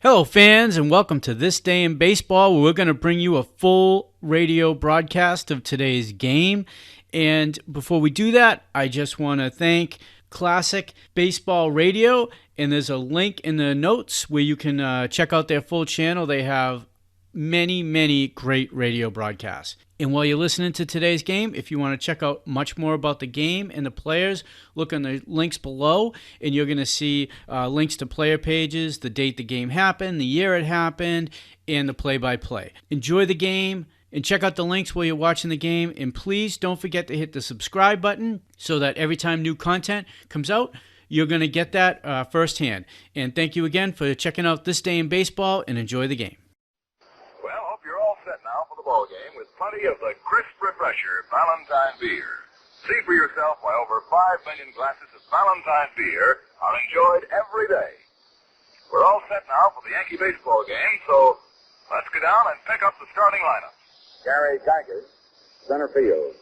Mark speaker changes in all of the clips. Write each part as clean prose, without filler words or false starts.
Speaker 1: Hello, fans, and welcome to This Day in Baseball, where we're going to bring you a full radio broadcast of today's game. And before we do that, I just want to thank Classic Baseball Radio, and there's a link in the notes where you can check out their full channel. They have many great radio broadcasts. And while you're listening to today's game, if you want to check out much more about the game and the players, look on the links below, and you're going to see links to player pages, the date the game happened, the year it happened, and the play-by-play. Enjoy the game, and check out the links while you're watching the game, and please don't forget to hit the subscribe button so that every time new content comes out, you're going to get that firsthand. And thank you again for checking out This Day in Baseball, and enjoy the game.
Speaker 2: Ball game with plenty of the crisp refresher Valentine beer. See for yourself why over 5 million glasses of Valentine beer are enjoyed every day. We're all set now for the Yankee baseball game, so let's go down and pick up the starting lineup.
Speaker 3: Gary Geiger, center field.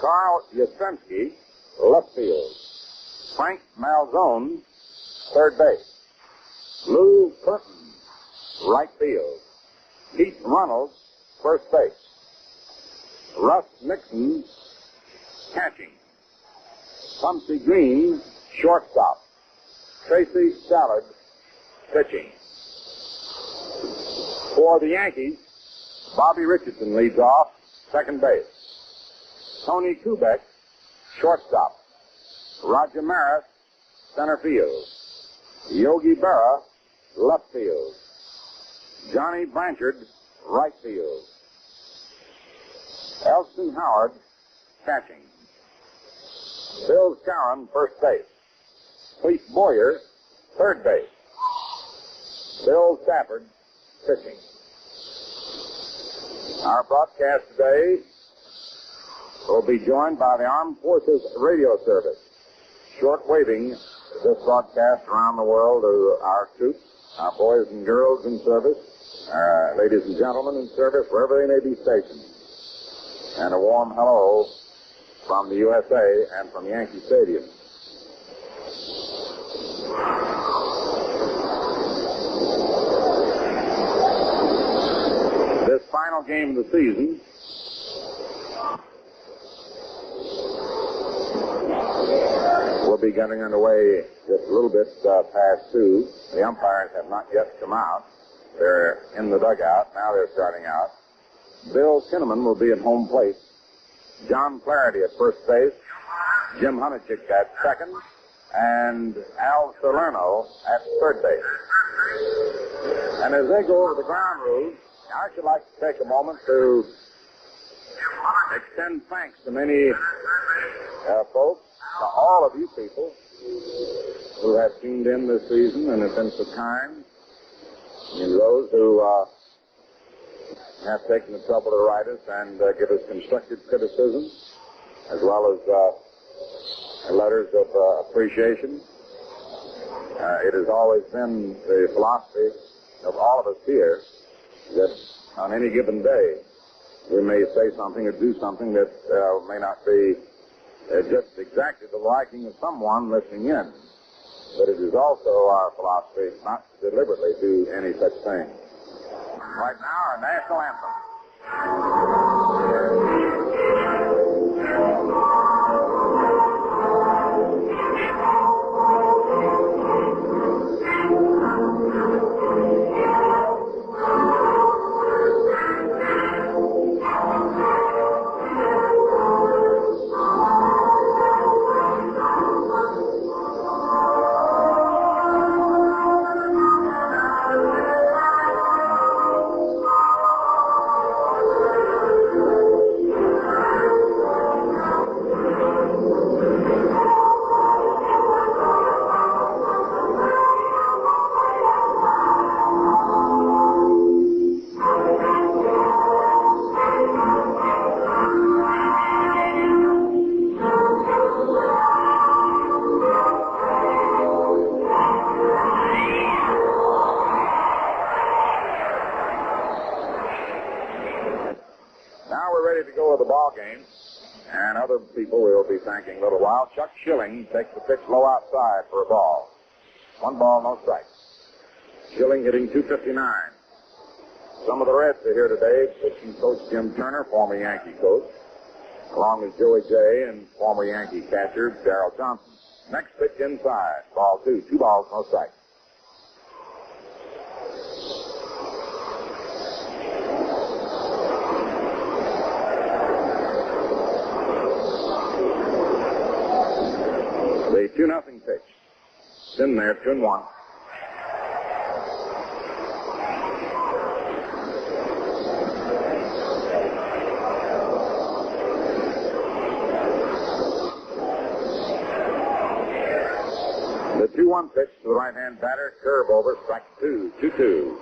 Speaker 3: Carl Yastrzemski, left field. Frank Malzone, third base. Lou Clinton, right field. Keith Reynolds, first base. Russ Nixon, catching. Pumpsy Green, shortstop. Tracy Stallard, pitching. For the Yankees, Bobby Richardson leads off, second base. Tony Kubek, shortstop. Roger Maris, center field. Yogi Berra, left field. Johnny Blanchard, right field. Elston Howard, catching. Bill Skowron, first base. Clete Boyer, third base. Bill Stafford, pitching. Our broadcast today will be joined by the Armed Forces Radio Service, short-waving this broadcast around the world to our troops, our boys and girls in service, ladies and gentlemen in service, wherever they may be stationed. And a warm hello from the USA and from Yankee Stadium. This final game of the season will be getting underway just a little bit past 2. The umpires have not yet come out. They're in the dugout. Now they're starting out. Bill Kinnaman will be at home plate. John Flaherty at first base. Jim Hunachik at second. And Al Salerno at third base. And as they go over the ground rules, I should like to take a moment to extend thanks to many folks, to all of you people who have tuned in this season and have been so kind. And those who have taken the trouble to write us and give us constructive criticism, as well as letters of appreciation. It has always been the philosophy of all of us here that on any given day we may say something or do something that may not be just exactly the liking of someone listening in. But it is also our philosophy not to deliberately do any such thing. Right now, our national anthem. And other people we'll be thanking in a little while. Chuck Schilling takes the pitch low outside for a ball. 1 ball, no strikes. Schilling hitting .259. Some of the Reds are here today. Pitching coach Jim Turner, former Yankee coach, along with Joey Jay and former Yankee catcher Darrell Johnson. Next pitch inside. Ball 2. 2 balls, no strikes. The 2-0 pitch. It's in there, 2-1. The 2-1 pitch to the right-hand batter, curve over, strike 2, 2-2.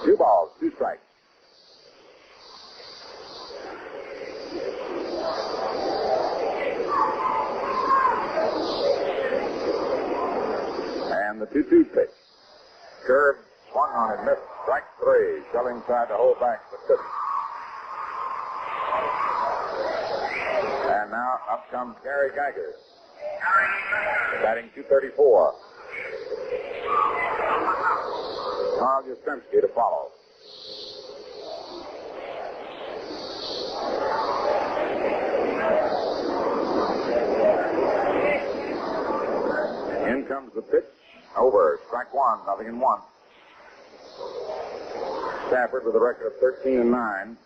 Speaker 3: 2 balls, 2 strikes. And the 2-2 pitch. Curve, swung on and missed, strike 3. Schilling tried to hold back, but couldn't. And now up comes Gary Geiger, batting .234. Carl Yastrzemski to follow. In comes the pitch. Over. Strike 1. 0-1. Stafford with a record of 13-9.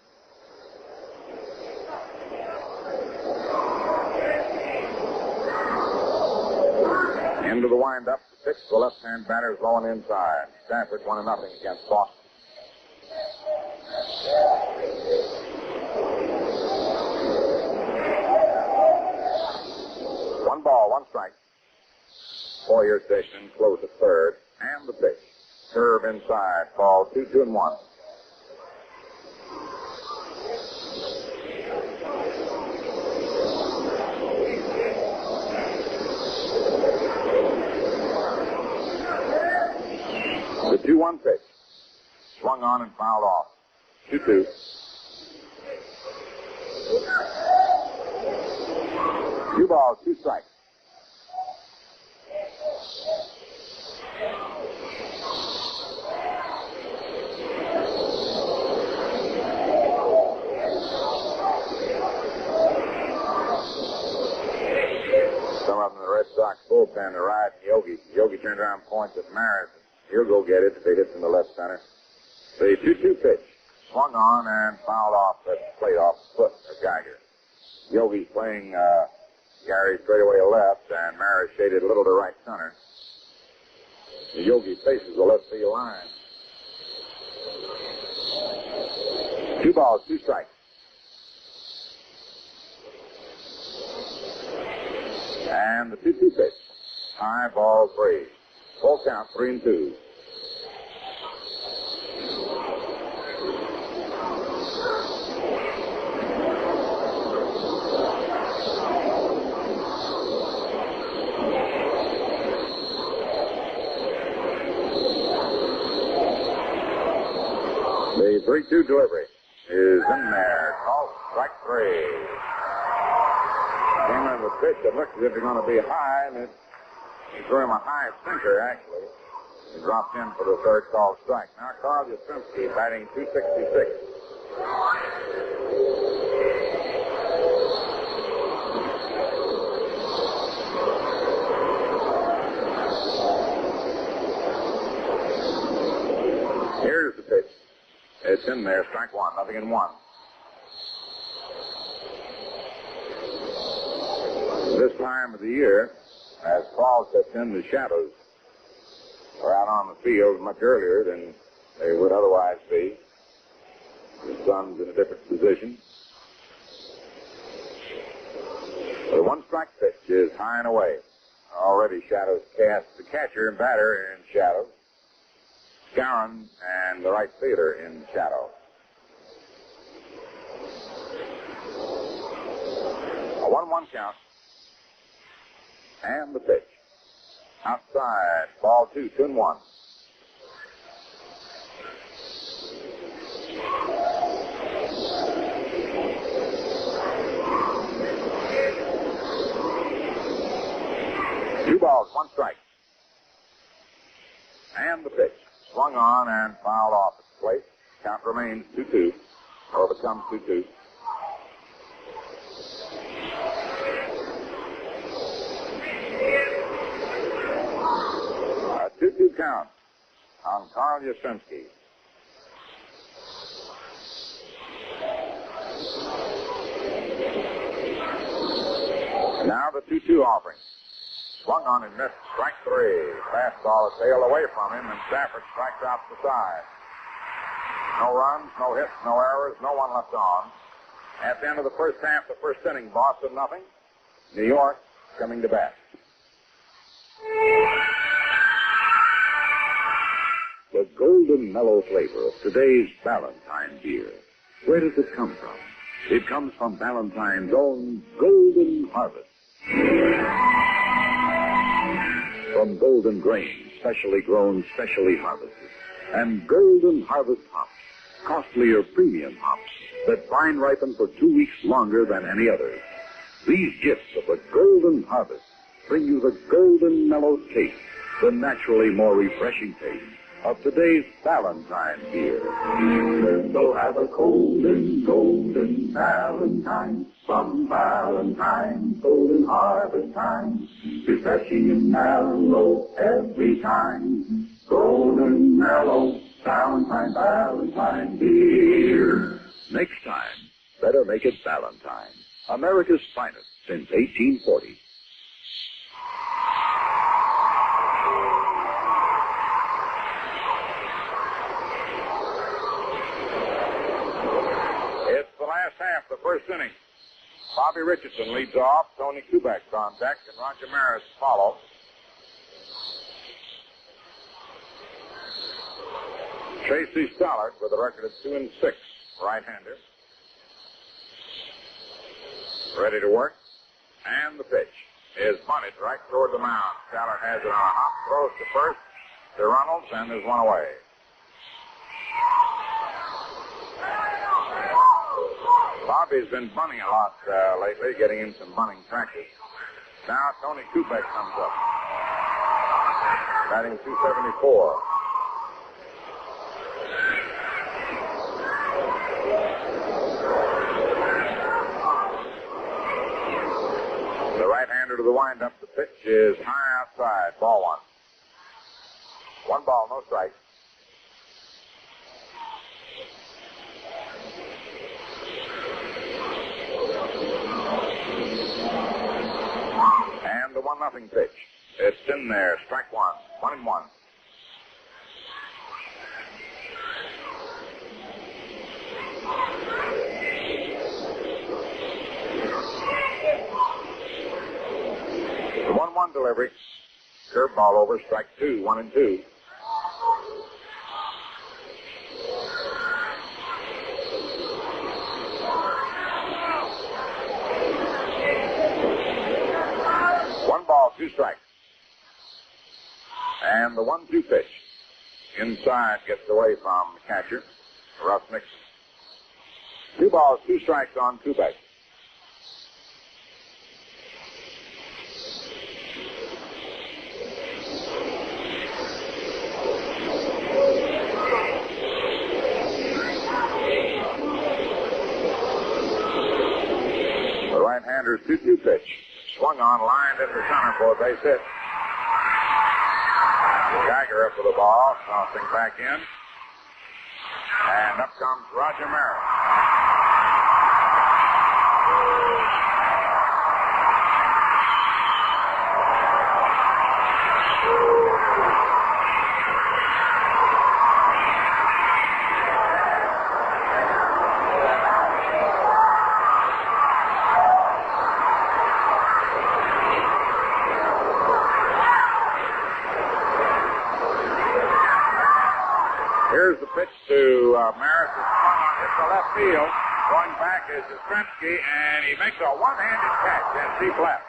Speaker 3: Into the windup. The pitch to the left-hand batter is low and inside. Stafford 1-0 against Boston. One ball, 1 strike. Four-year station, close at third. And the pitch. Curve inside. Ball 2, 2-1. The 2-1 pitch. Swung on and fouled off. 2-2. Two balls, 2 strikes. Some of them in the Red Sox bullpen are riding Yogi. Yogi turned around and points at Maris. He'll go get it if they hit from the left center. The 2-2 pitch. Swung on and fouled off the plate off the foot of Geiger. Yogi's playing Gary straightaway to left, and Maris shaded a little to right center. Yogi faces the left field line. 2 balls, 2 strikes. And the 2-2 pitch. High ball 3. Full count, 3-2. The 3-2 delivery is in there. Called strike 3. Came in with a pitch that looked as if it's going to be high, and he threw him a high sinker, actually. He dropped in for the third called strike. Now Carl Yastrzemski batting .266. Here's the pitch. It's in there, strike 1, 0-1. This time of the year, as fall sets in, the shadows are out on the field much earlier than they would otherwise be. The sun's in a different position. The 1 strike pitch is high and away. Already shadows cast the catcher and batter in shadow. Skowron and the right fielder in shadow. A 1-1 count. And the pitch. Outside. Ball 2, 2-1. Two balls, 1 strike. And the pitch. swung on and fouled off its plate. Count remains 2-2, or becomes 2-2. A 2-2 count on Carl Yastrzemski. Now the 2-2 offering. Swung on and missed. Strike three. Fastball is sailed away from him, and Stafford strikes out the side. No runs, no hits, no errors, no one left on. At the end of the first half, the first inning, Boston nothing. New York coming to bat.
Speaker 4: The golden mellow flavor of today's Ballantine beer. Where does it come from? It comes from Ballantine's own Golden Harvest. From golden grain, specially grown, specially harvested. And Golden Harvest hops, costlier premium hops that vine ripen for 2 weeks longer than any others. These gifts of the Golden Harvest bring you the golden mellow taste, the naturally more refreshing taste of today's Ballantine beer.
Speaker 5: So have a golden Ballantine from Ballantine, Golden Harvest time. Refreshing and mellow every time. Golden mellow Ballantine beer.
Speaker 4: Next time, better make it Ballantine, America's finest since 1840.
Speaker 3: Half the first inning. Bobby Richardson leads off. Tony Kubek's on deck, and Roger Maris follows. Tracy Stollard with a record of 2-6, right-hander. Ready to work. And the pitch is bunted right toward the mound. Stollard has it on a hop, throws to first to Runnels, and there's one away. Bobby's been bunting a lot lately, getting in some bunting practice. Now Tony Kubek comes up, batting .274. The right-hander to the windup. The pitch is high outside. Ball one. 1 ball, no strike. And the 1-0 pitch. It's in there. Strike one. 1-1. The 1-1 delivery. Curveball over. Strike two. 1-2. Two strikes. And the 1-2 pitch. Inside gets away from the catcher, Russ Nixon. 2 balls, 2 strikes on Kubek. The right-hander's 2-2 pitch. Swung on, lined into center for a base hit. Geiger up with the ball, tossing back in. And up comes Roger Maris. Here's the pitch to Maris. It's the left field. Going back is Yastrzemski, and he makes a one-handed catch and deep left.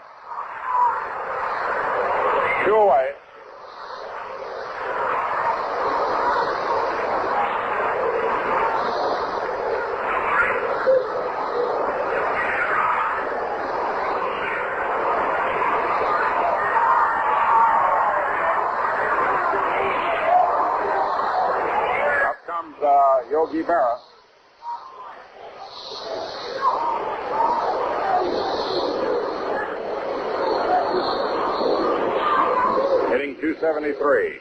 Speaker 3: 2 away. Yogi Berra. Hitting .273.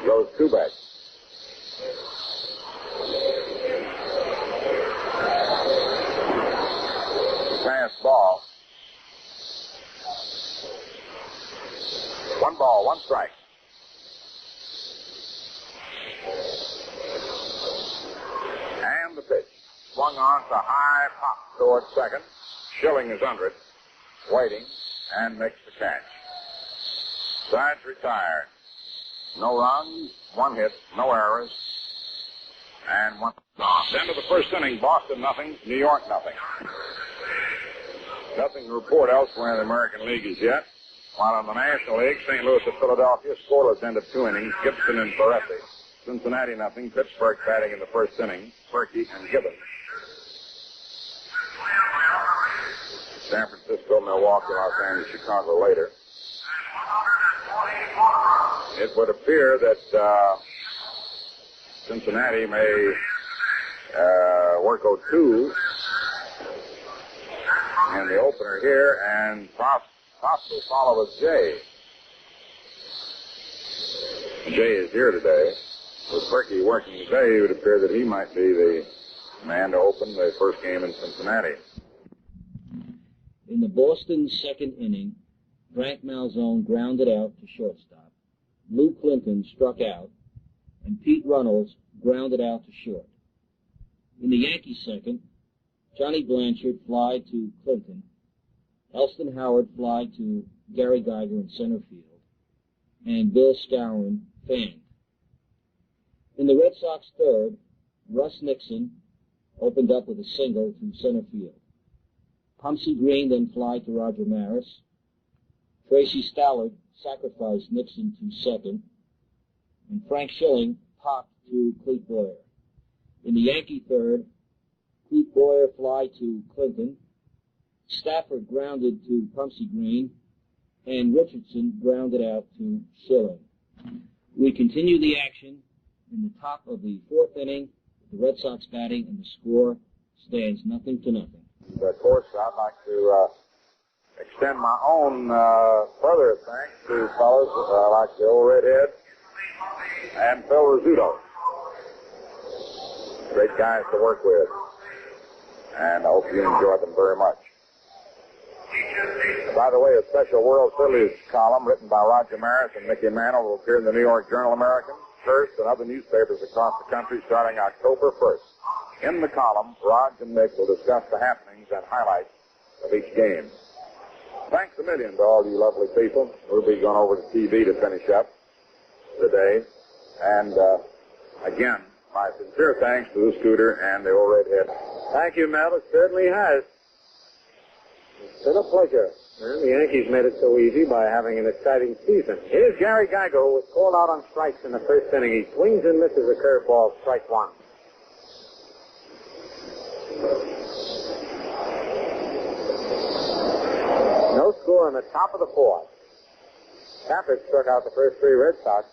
Speaker 3: Goes two back. Pass ball. 1 ball, 1 strike. And the pitch. Swung on to high pop towards second. Schilling is under it. Waiting and makes the catch. Sides retired. No runs, 1 hit, no errors, and 1 loss. End of the first inning, Boston nothing, New York nothing. Nothing to report elsewhere in the American League as yet. While in the National League, St. Louis and Philadelphia scoreless end of 2 innings, Gibson and Ferretti. Cincinnati nothing, Pittsburgh batting in the first inning, Berkey and Gibbons. San Francisco, Milwaukee, Los Angeles, Chicago later. It would appear that Cincinnati may work 0-2 in the opener here and possibly follow with Jay. Jay is here today. With Berkey working today, it would appear that he might be the man to open the first game in Cincinnati.
Speaker 6: In the Boston second inning, Frank Malzone grounded out to shortstop. Lou Clinton struck out, and Pete Runnels grounded out to short. In the Yankee second, Johnny Blanchard flied to Clinton, Elston Howard flied to Gary Geiger in center field, and Bill Skowron fanned. In the Red Sox third, Russ Nixon opened up with a single to center field. Pumpsy Green then flied to Roger Maris. Tracy Stallard sacrificed Nixon to second, and Frank Schilling popped to Clete Boyer. In the Yankee third, Clete Boyer fly to Clinton, Stafford grounded to Pumpsy Green, and Richardson grounded out to Schilling. We continue the action in the top of the fourth inning, with the Red Sox batting, and the score stands 0-0.
Speaker 3: Of course, I'd like to extend my own further thanks to fellows like the old Redhead and Phil Rizzuto. Great guys to work with. And I hope you enjoyed them very much. By the way, a special World Series column written by Roger Maris and Mickey Mantle will appear in the New York Journal-American, Hearst, and other newspapers across the country starting October 1st. In the column, Rog and Mick will discuss the happenings and highlights of each game. Thanks a million to all you lovely people. We'll be going over to TV to finish up today. And again, my sincere thanks to the Scooter and the old Redhead.
Speaker 7: Thank you, Mel. It certainly has. It's been a pleasure. And the Yankees made it so easy by having an exciting season. Here's Gary Geiger, who was called out on strikes in the first inning. He swings and misses a curveball, strike one. No score in the top of the fourth. Stafford struck out the first 3 Red Sox.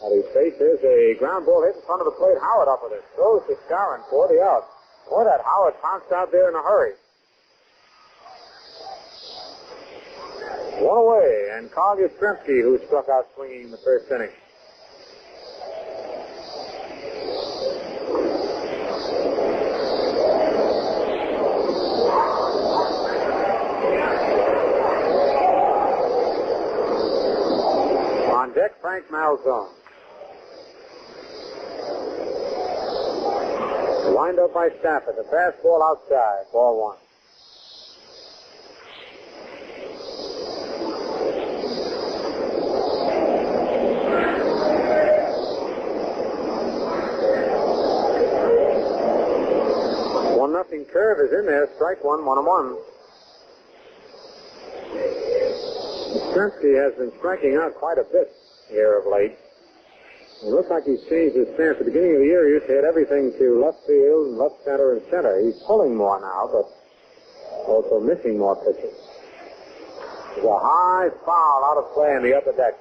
Speaker 7: At his face, there's a ground ball hit in front of the plate. Howard up with it. Throws to Skowron for the out. Boy, that Howard pounced out there in a hurry. One away, and Carl Yastrzemski, who struck out swinging in the first inning. On deck, Frank Malzone. Lined up by Stafford. The fastball outside. Ball 1. curve is in there. Strike one, 1-1. Yastrzemski has been striking out quite a bit here of late. It looks like he's changed his stance. At the beginning of the year, he used to hit everything to left field, and left center, and center. He's pulling more now, but also missing more pitches. There's a high foul out of play in the upper deck.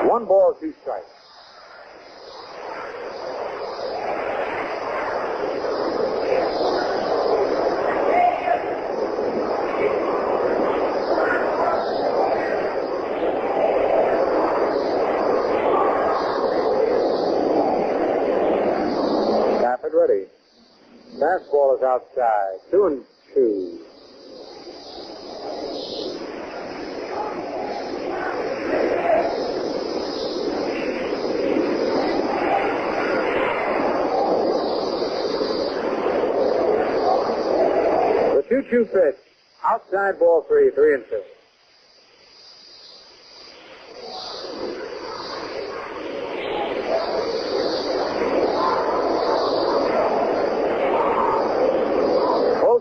Speaker 7: 1 ball, 2 strikes. Ready. Fastball is outside. 2-2. The 2-2 pitch. Outside ball 3, 3-2.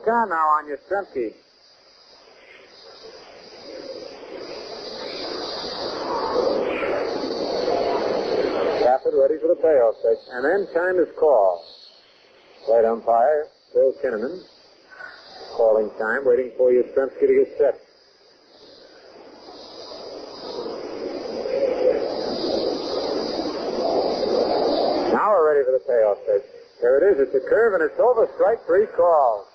Speaker 7: Count now on Yastrzemski. Stafford ready for the payoff pitch. And then time is called. Plate umpire, Bill Kinnaman, calling time, waiting for Yastrzemski to get set. Now we're ready for the payoff pitch. There it is. It's a curve, and it's over. Strike 3 called.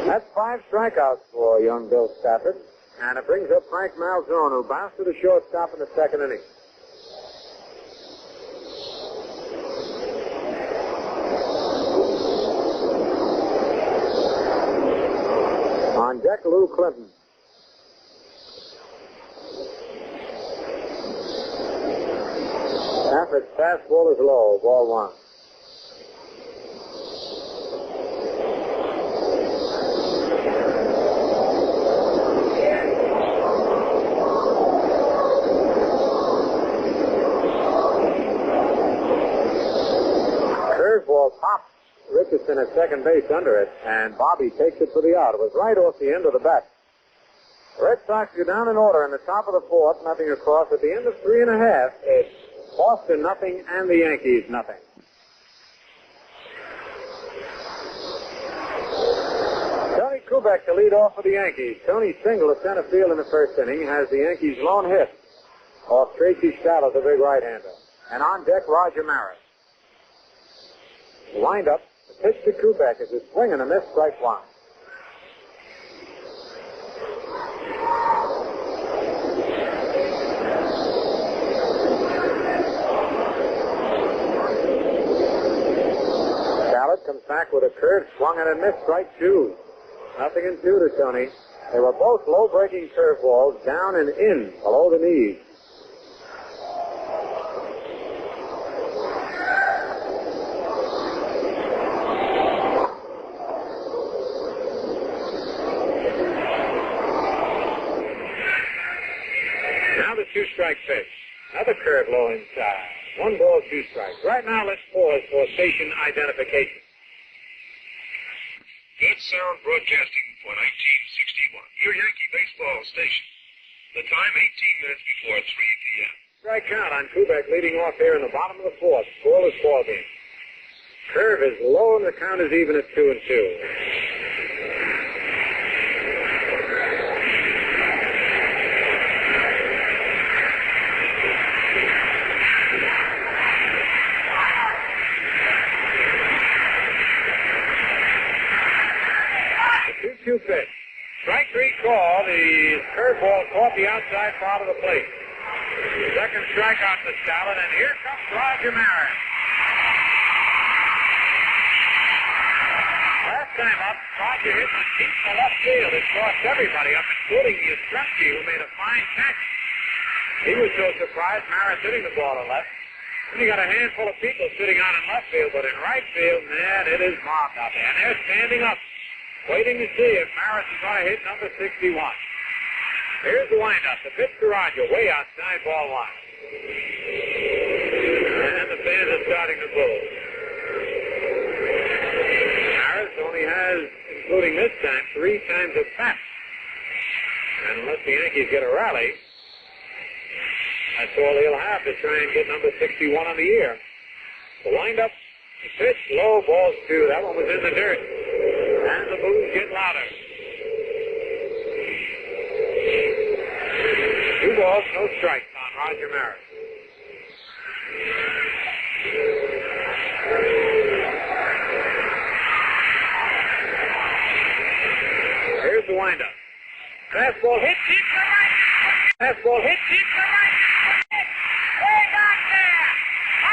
Speaker 7: That's 5 strikeouts for young Bill Stafford, and it brings up Frank Malzone, who bounced to the shortstop in the 2nd inning. On deck, Lou Clinton. Stafford's fastball is low, ball 1. Curveball pops Richardson at second base under it, and Bobby takes it for the out. It was right off the end of the bat. The Red Sox go down in order in the top of the 4th, nothing across. At the end of 3 1/2, it's Boston nothing and the Yankees nothing. Tony Kubek to lead off for the Yankees. Tony singled to center field in the 1st inning, has the Yankees' lone hit off Tracy Stallo, the big right-hander. And on deck, Roger Maris. Wind up, the pitch to Kubek is a swing and a miss, strike 1. Stallo comes back with a curve, swung and a miss, strike 2. 0-2 to Tony. They were both low-breaking curveballs, down and in, below the knees. Two-strike pitch. Another curve low inside. 1 ball, 2 strikes. Right now, let's pause for station identification.
Speaker 2: Good sound broadcasting for 1961. Your Yankee baseball station. The time 18 minutes before 3 p.m.
Speaker 7: Strike count on Kubek leading off here in the bottom of the 4th. Scoreless ball game. Curve is low and the count is even at 2-2. Pitch. Strike 3 call. The curveball caught the outside part of the plate. Second strikeout to Stalin, and here comes Roger Maris. Last time up, Roger hit the deep to left field. It cost everybody up, including Yastrzemski, who made a fine catch. He was so surprised, Maris hitting the ball to left. Then you got a handful of people sitting out in left field, but in right field, man, it is mobbed out there. And they're standing up, waiting to see if Maris is going to hit number 61. Here's the windup. The pitch to Roger, way outside, ball 1. And the fans are starting to boo. Harris only has, including this time, 3 times at bat. And unless the Yankees get a rally, that's all he'll have to try and get number 61 on the year. The windup, the pitch, low, balls 2. That one was in the dirt. And the boos get louder. 2 balls, no strikes on Roger Maris. Here's the windup. Fastball hit deep to right. Fastball hit deep to right. Way back there. Oh!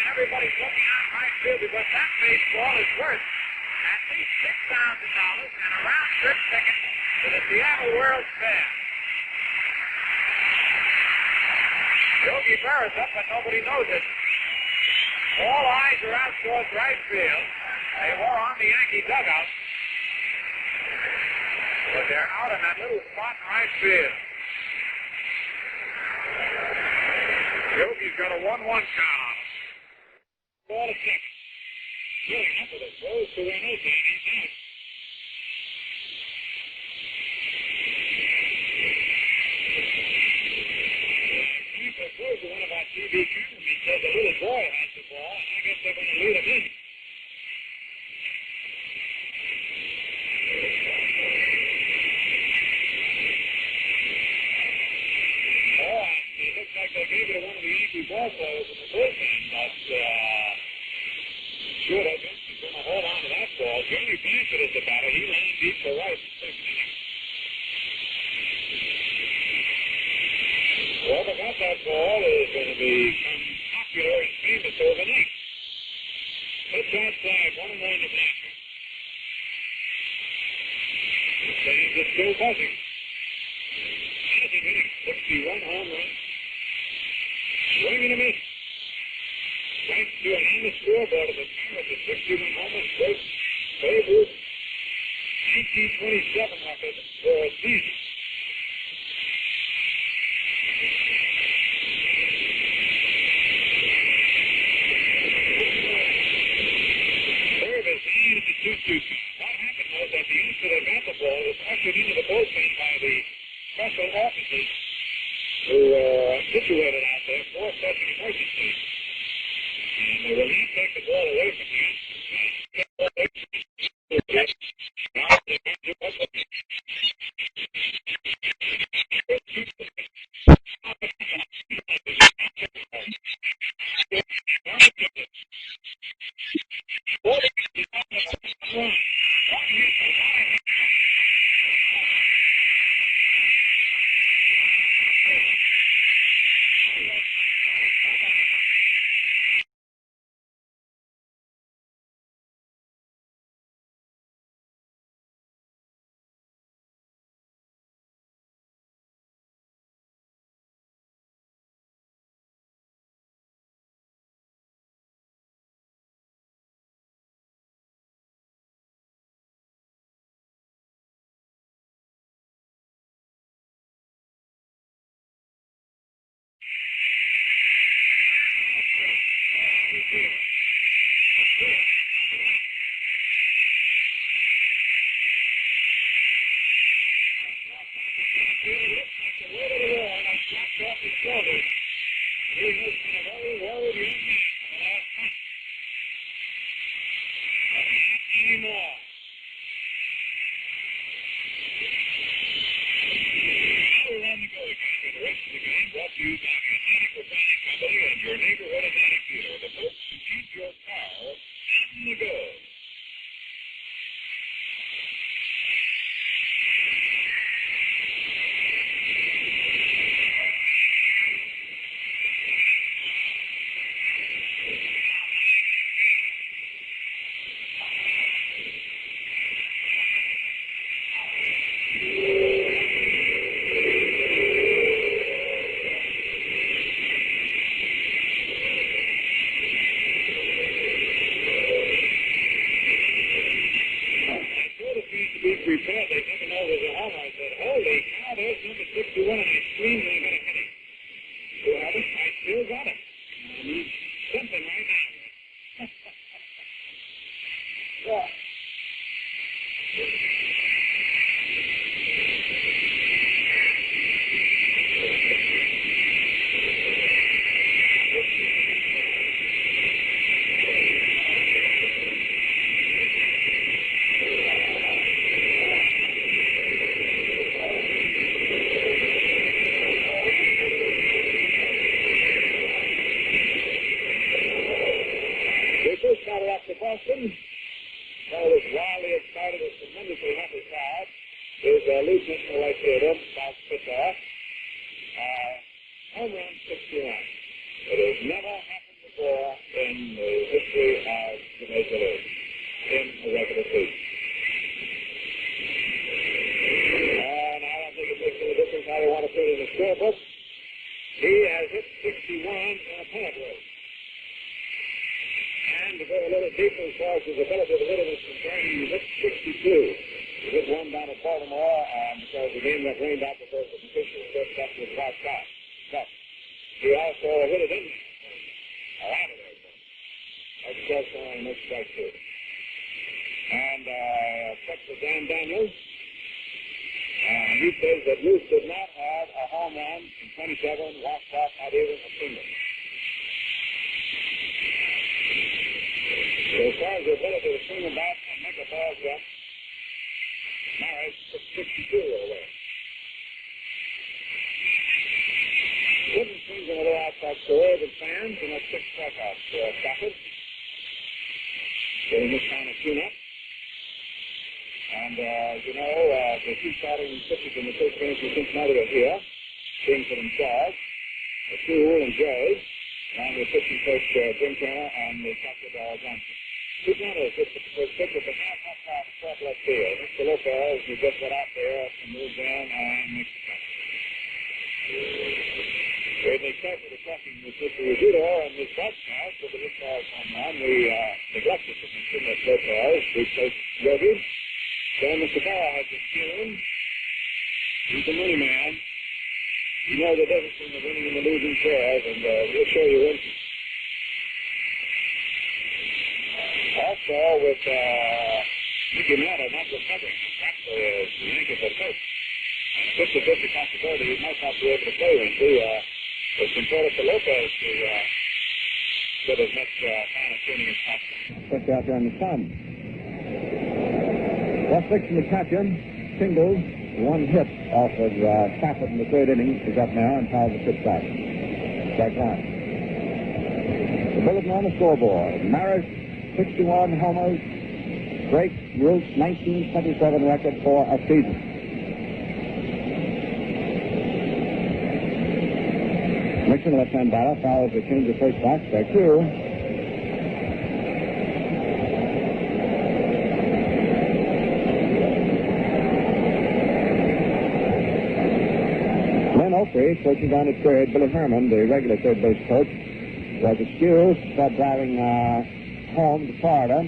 Speaker 7: Everybody's looking out right field because that baseball is worth at least $6,000 and a round trip ticket to the Seattle World's Fair. Yogi Berra's up, but nobody knows it. All eyes are out towards right field. They were on the Yankee dugout, but they're out in that little spot in right field. Yogi's got a 1-1 count on him. Ball to second. Filling up with a throws to Reynolds, and he's out. Frank Lafleur, one of our TV cameramen, says a little boy has the ball. I guess they're going to lead him in. It looks like they gave it to one of the Yankee ball players in the bullpen, but sure, I guess he's going to hold on to that ball. Jimmy Blanchard is the batter. He lined deep to right in the second inning. Whoever got that ball is going to become popular and famous overnight. Pitch outside, 1-1 to Blanchard. The fans are still buzzing. Blanchard hitting 61 home runs. Swing and a miss. Right to an on the scoreboard of the Pirates, a 61 homers break Babe Ruth 1927 record for a season. Herb is on at the 2-2 count. What happened was that the youngster that got the ball was ushered into the bullpen by the special officers who are situated out there for such an emergency. And they will not take the ball away from the
Speaker 3: Out there in the sun. Ross Dixon, the catcher, singles, one hit off of Stafford in the third inning. Is up now and fouls the pitch back. Strike one. The bulletin on the scoreboard. Maris, 61 homers, breaks Wilt's 1927 record for a season. Nixon, left-hand batter, fouls the change of first back. Strike two. Oakley, coaching down at third. Billy Herman, the regular third base coach, was excused for driving home to Florida.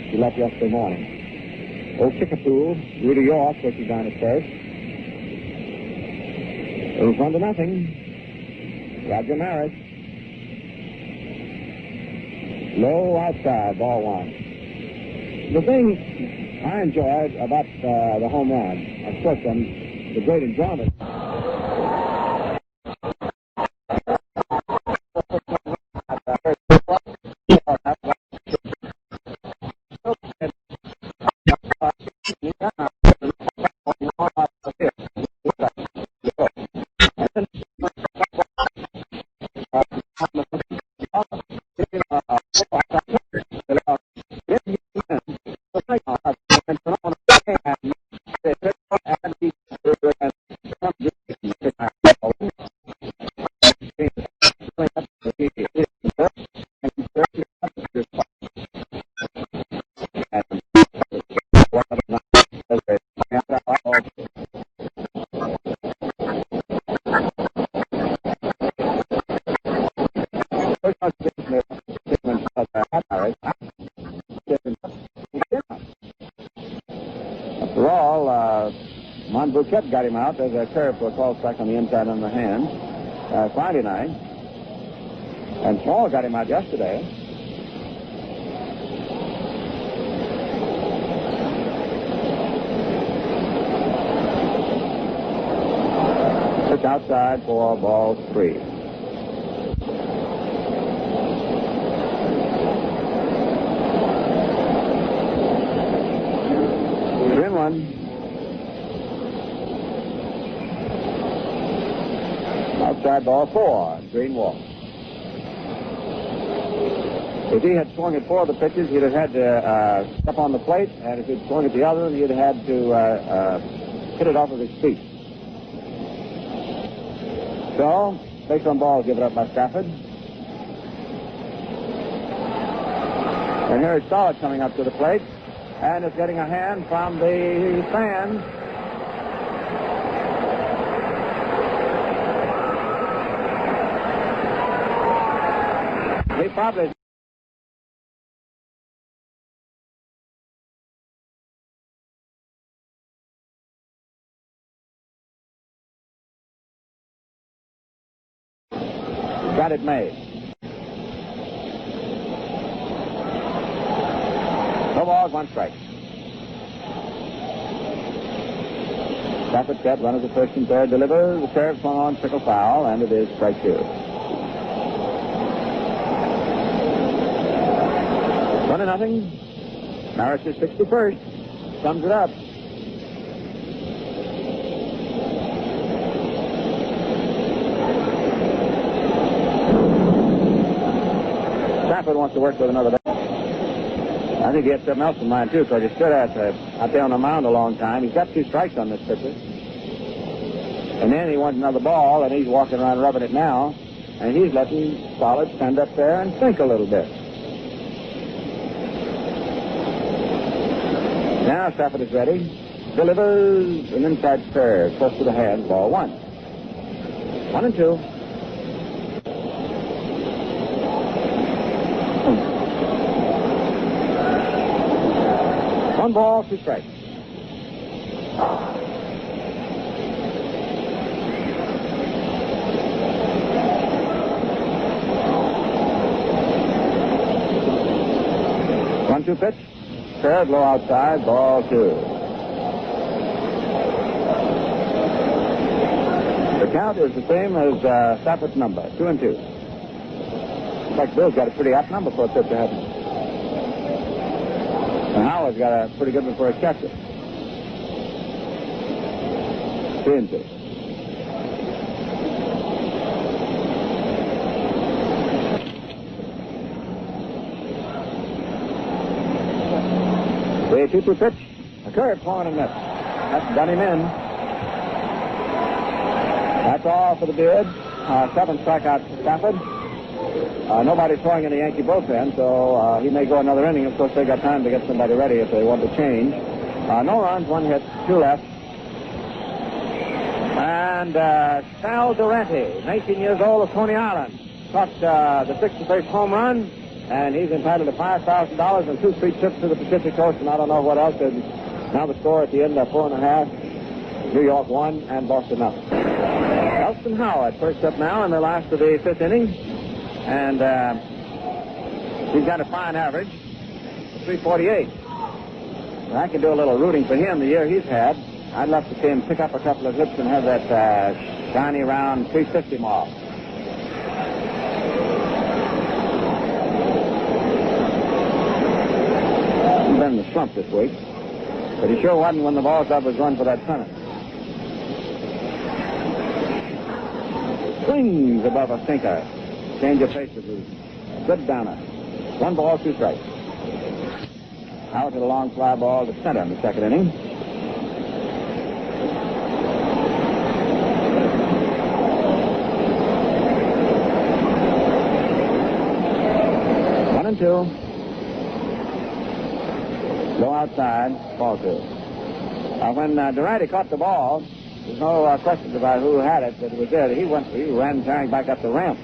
Speaker 3: He left yesterday morning. Old Kickapoo, Rudy York, coaching down at first. It was 1-0. Roger Maris. Low outside, ball one. The thing I enjoyed about the home run. Of course, the great enjoyment. After all, Monbouquet got him out. There's a curve for a call strike on the inside on the hand Friday night. And Small got him out yesterday. Pitch outside for ball 3. Outside ball 4, Green walk. If he had swung at 4 of the pitches, he'd have had to step on the plate, and if he'd swung at the other, he'd have had to hit it off of his feet. So, base on ball given up by Stafford. And here is Solid coming up to the plate, and is getting a hand from the fans. He probably... got it made. No balls, 1 strike. Stafford set, runners at first and third, delivers. The serve swung on, trickle foul, and it is strike 2. 1-0. Maris is 61st. Sums it up. Stafford wants to work with another. I think he had something else in mind, too, because he stood out there on the mound a long time. He's got 2 strikes on this pitcher. And then he wants another ball, and he's walking around rubbing it now. And he's letting Solid stand up there and think a little bit. Now Stafford is ready. Delivers an inside curve, close to the hand, ball 1. 1-2. One ball, 2 strikes. One-two pitch. Curve low outside, ball 2. The count is the same as Stafford's number, 2-2. In fact, Bill's got a pretty apt number for a pitcher, hasn't he? And Howard's got a pretty good one for a catcher. 3-2. The 2-2 pitch. A curve swung and missed. That's done him in. That's all for the bid. 7 strikeouts for Stafford. Nobody's throwing in the Yankee bullpen, so he may go another inning. Of course, they got time to get somebody ready if they want to change. No runs, 1 hit, 2 left. And Sal Durante, 19 years old of Coney Island, caught the 61st home run, and he's entitled to $5,000 and 2 free trips to the Pacific Coast, and I don't know what else. And now the score at the end, 4.5. New York 1 and Boston nothing. Elston Howard first up now in the last of the 5th inning. And he's got a fine average, 348. I can do a little rooting for him the year he's had. I'd love to see him pick up a couple of hits and have that shiny round 350 mark. He's been in the slump this week, but he sure wasn't when the ball club was run for that pennant. Swings above a sinker. Change of paces is good downer. 1 ball, 2 strikes. Out to the long fly ball to center in the second inning. One and 2. Low outside, ball 2. When Durante caught the ball, there's no questions about who had it, but it was there. He ran tearing back up the ramp.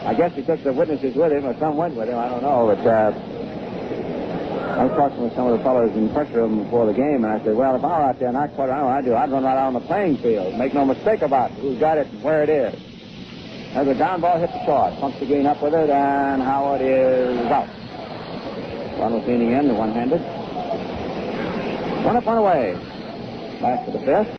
Speaker 3: I guess he took the witnesses with him, or some went with him, I don't know, but I was talking with some of the fellows in the press room before the game, and I said, well, if I were out there and I caught it, I know what I'd do. I'd run right out on the playing field. Make no mistake about it, who's got it and where it is. As a down ball hit the short, pumps the green up with it, and Howard is out. One was leaning in, the one-handed. One up, one away. Back to the fifth.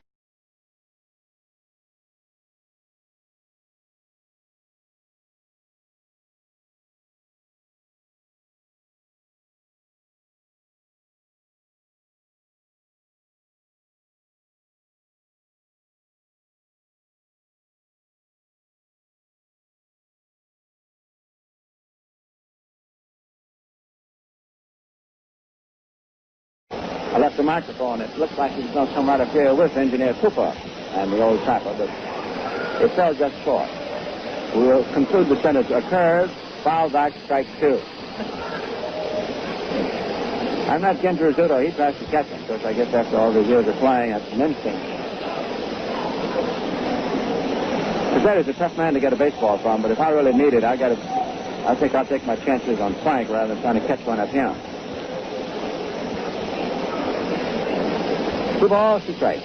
Speaker 3: I left the microphone. It looked like he was going to come right up here with Engineer Cooper and the old trapper, but it fell just short. We'll conclude the sentence. Occurs, foul back, strike 2. I'm not Ken Rizzuto. He tries to catch him, because I guess after all these years of playing, that's an instinct. Rizzetti's a tough man to get a baseball from, but if I really need it, I think I'll take my chances on Frank rather than trying to catch one of him. 2 balls, 2 strikes.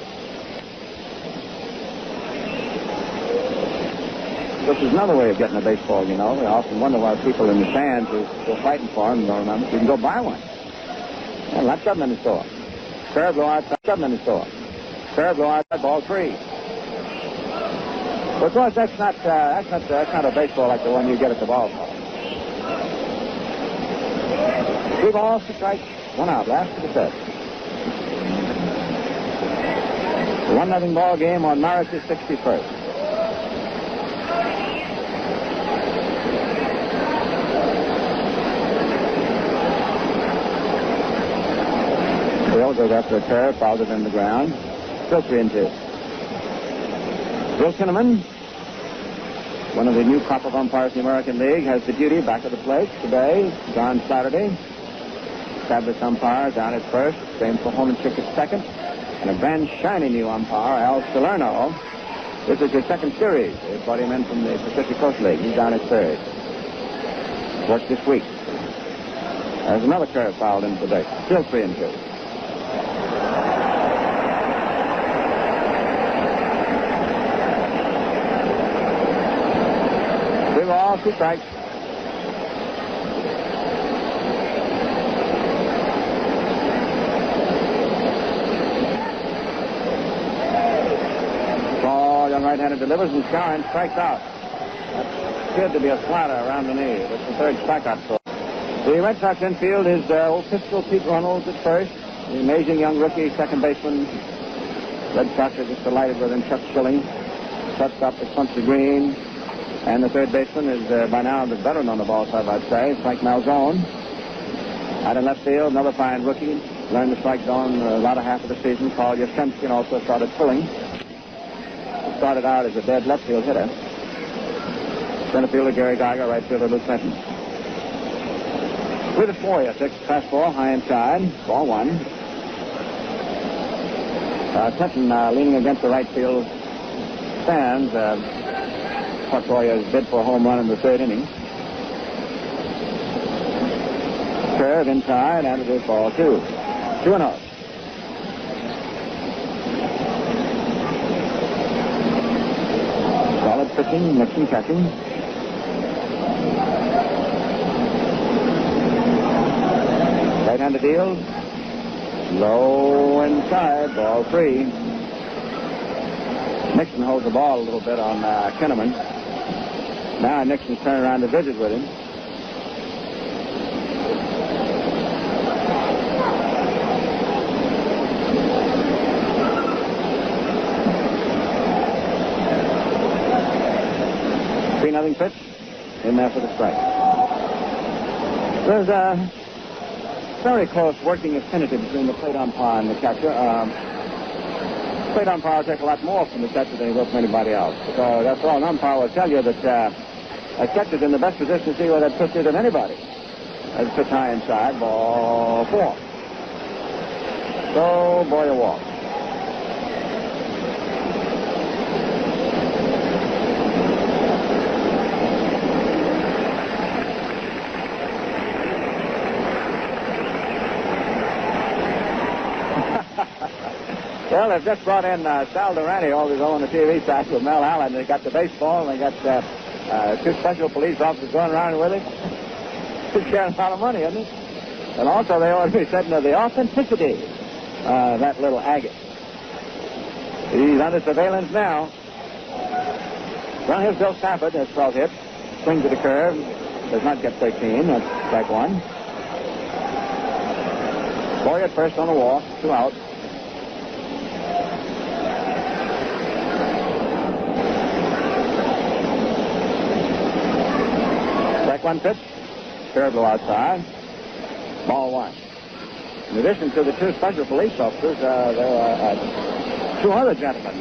Speaker 3: This is another way of getting a baseball, you know. We often wonder why people in the stands who are fighting for them don't remember. You can go buy one. Well, that's something in the store. Fair blow outside, something in the store. Fair blow outside, ball 3. Well, of course, that's not a baseball like the one you get at the ballpark. 3 balls, 2 strikes, 1 out. Last to the 5th. 1-0 ball game on Norris's 61st. Bill goes after a curve, fouls it in the ground. Still 3-2. Bill Kinnaman, one of the new crop of umpires in the American League, has the duty back at the plate today, on Saturday. Established umpire down at first, same for home and Chick at second. And a brand shiny new umpire, Al Salerno. This is his second series. They brought him in from the Pacific Coast League. He's down at third. Worked this week. There's another curve fouled into the dirt. Still 3-2. Three balls, 2 strikes. Right-hander delivers and Skowron strikes out. That appeared to be a slider around the knee. That's the 3rd strikeout for the Red Sox infield is old pistol Pete Runnels at first. The amazing young rookie second baseman. Red Sox are just delighted with him. Chuck Schilling. Shortstop is Quincy Green. And the 3rd baseman is by now the veteran on the ball club, I'd say, Frank Malzone. Out in left field, another fine rookie. Learned the strike zone the latter half of the season. Paul Yastrzemski also started pulling. Started out as a dead left field hitter. Center fielder Gary Geiger, right fielder Lou Clinton. With a 4-6 fastball, high inside, ball 1. Clinton leaning against the right field stands. Portoya's bid for a home run in the 3rd inning. Curve inside, and it is ball 2. 2-0. Solid pitching, mixing, catching. Right-handed deal. Low inside, ball 3. Nixon holds the ball a little bit on Kinnaman. Now Nixon's turning around to visit with him. Nothing pitch. In there for the strike. There's a very close working affinity between the plate umpire and the catcher. Plate umpire will take a lot more from the catcher than he will from anybody else. So that's all. An umpire will tell you that a catcher's in the best position to see where that pitch is than anybody. That's pitch high inside. Ball 4. So Boyer walks. Well, they've just brought in Sal Durante over on the TV side with Mel Allen. They got the baseball, and they got 2 special police officers going around with it. He's carrying a lot of money, isn't he? And also, they ought to be setting to the authenticity, that little agate. He's under surveillance now. Well, here's Bill Stafford. That's 12 hit. Swings to the curve. Does not get 13. That's strike 1. Boyer at first on the walk. 2 out. One pitch, curve to outside, ball 1. In addition to the 2 special police officers, there are 2 other gentlemen.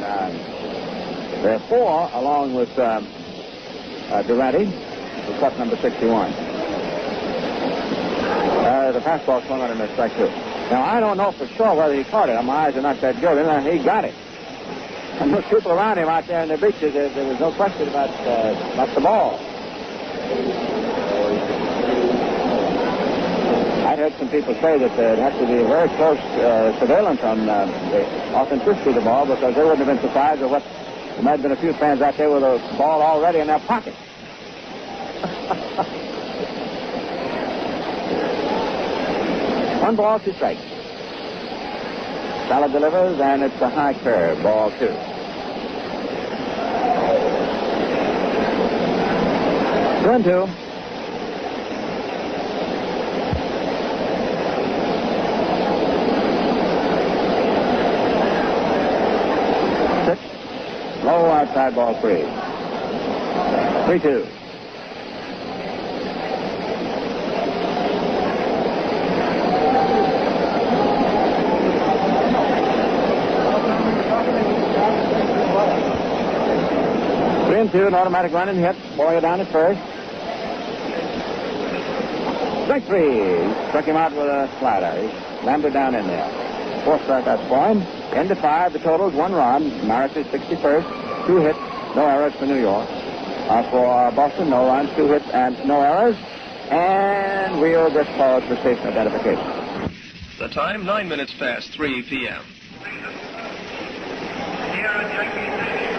Speaker 3: There are 4, along with Durante, who's cut number 61. The fastball swung on him as strike 2. Now, I don't know for sure whether he caught it. My eyes are not that good. He got it. And those people around him out there in the bleachers, there was no question about the ball. I heard some people say that there had to be very close surveillance on the authenticity of the ball because they wouldn't have been surprised at what there might have been a few fans out there with a ball already in their pocket. 1 ball, 2 strikes. Salad delivers, and it's a high curve, ball 2. 2-2. Low outside, ball 3. 3-2. An automatic run and hit. Boyer down at first. Strike 3. Struck him out with a slider. He slammed it down in there. 4 strikeouts for him. End of 5. The total is 1 run. Maris is 61st. 2 hits. No errors for New York. For Boston, no runs, 2 hits, and no errors. And we'll just pause for station identification.
Speaker 8: The time, 9 minutes past 3 p.m.
Speaker 2: Here at Yankee Stadium.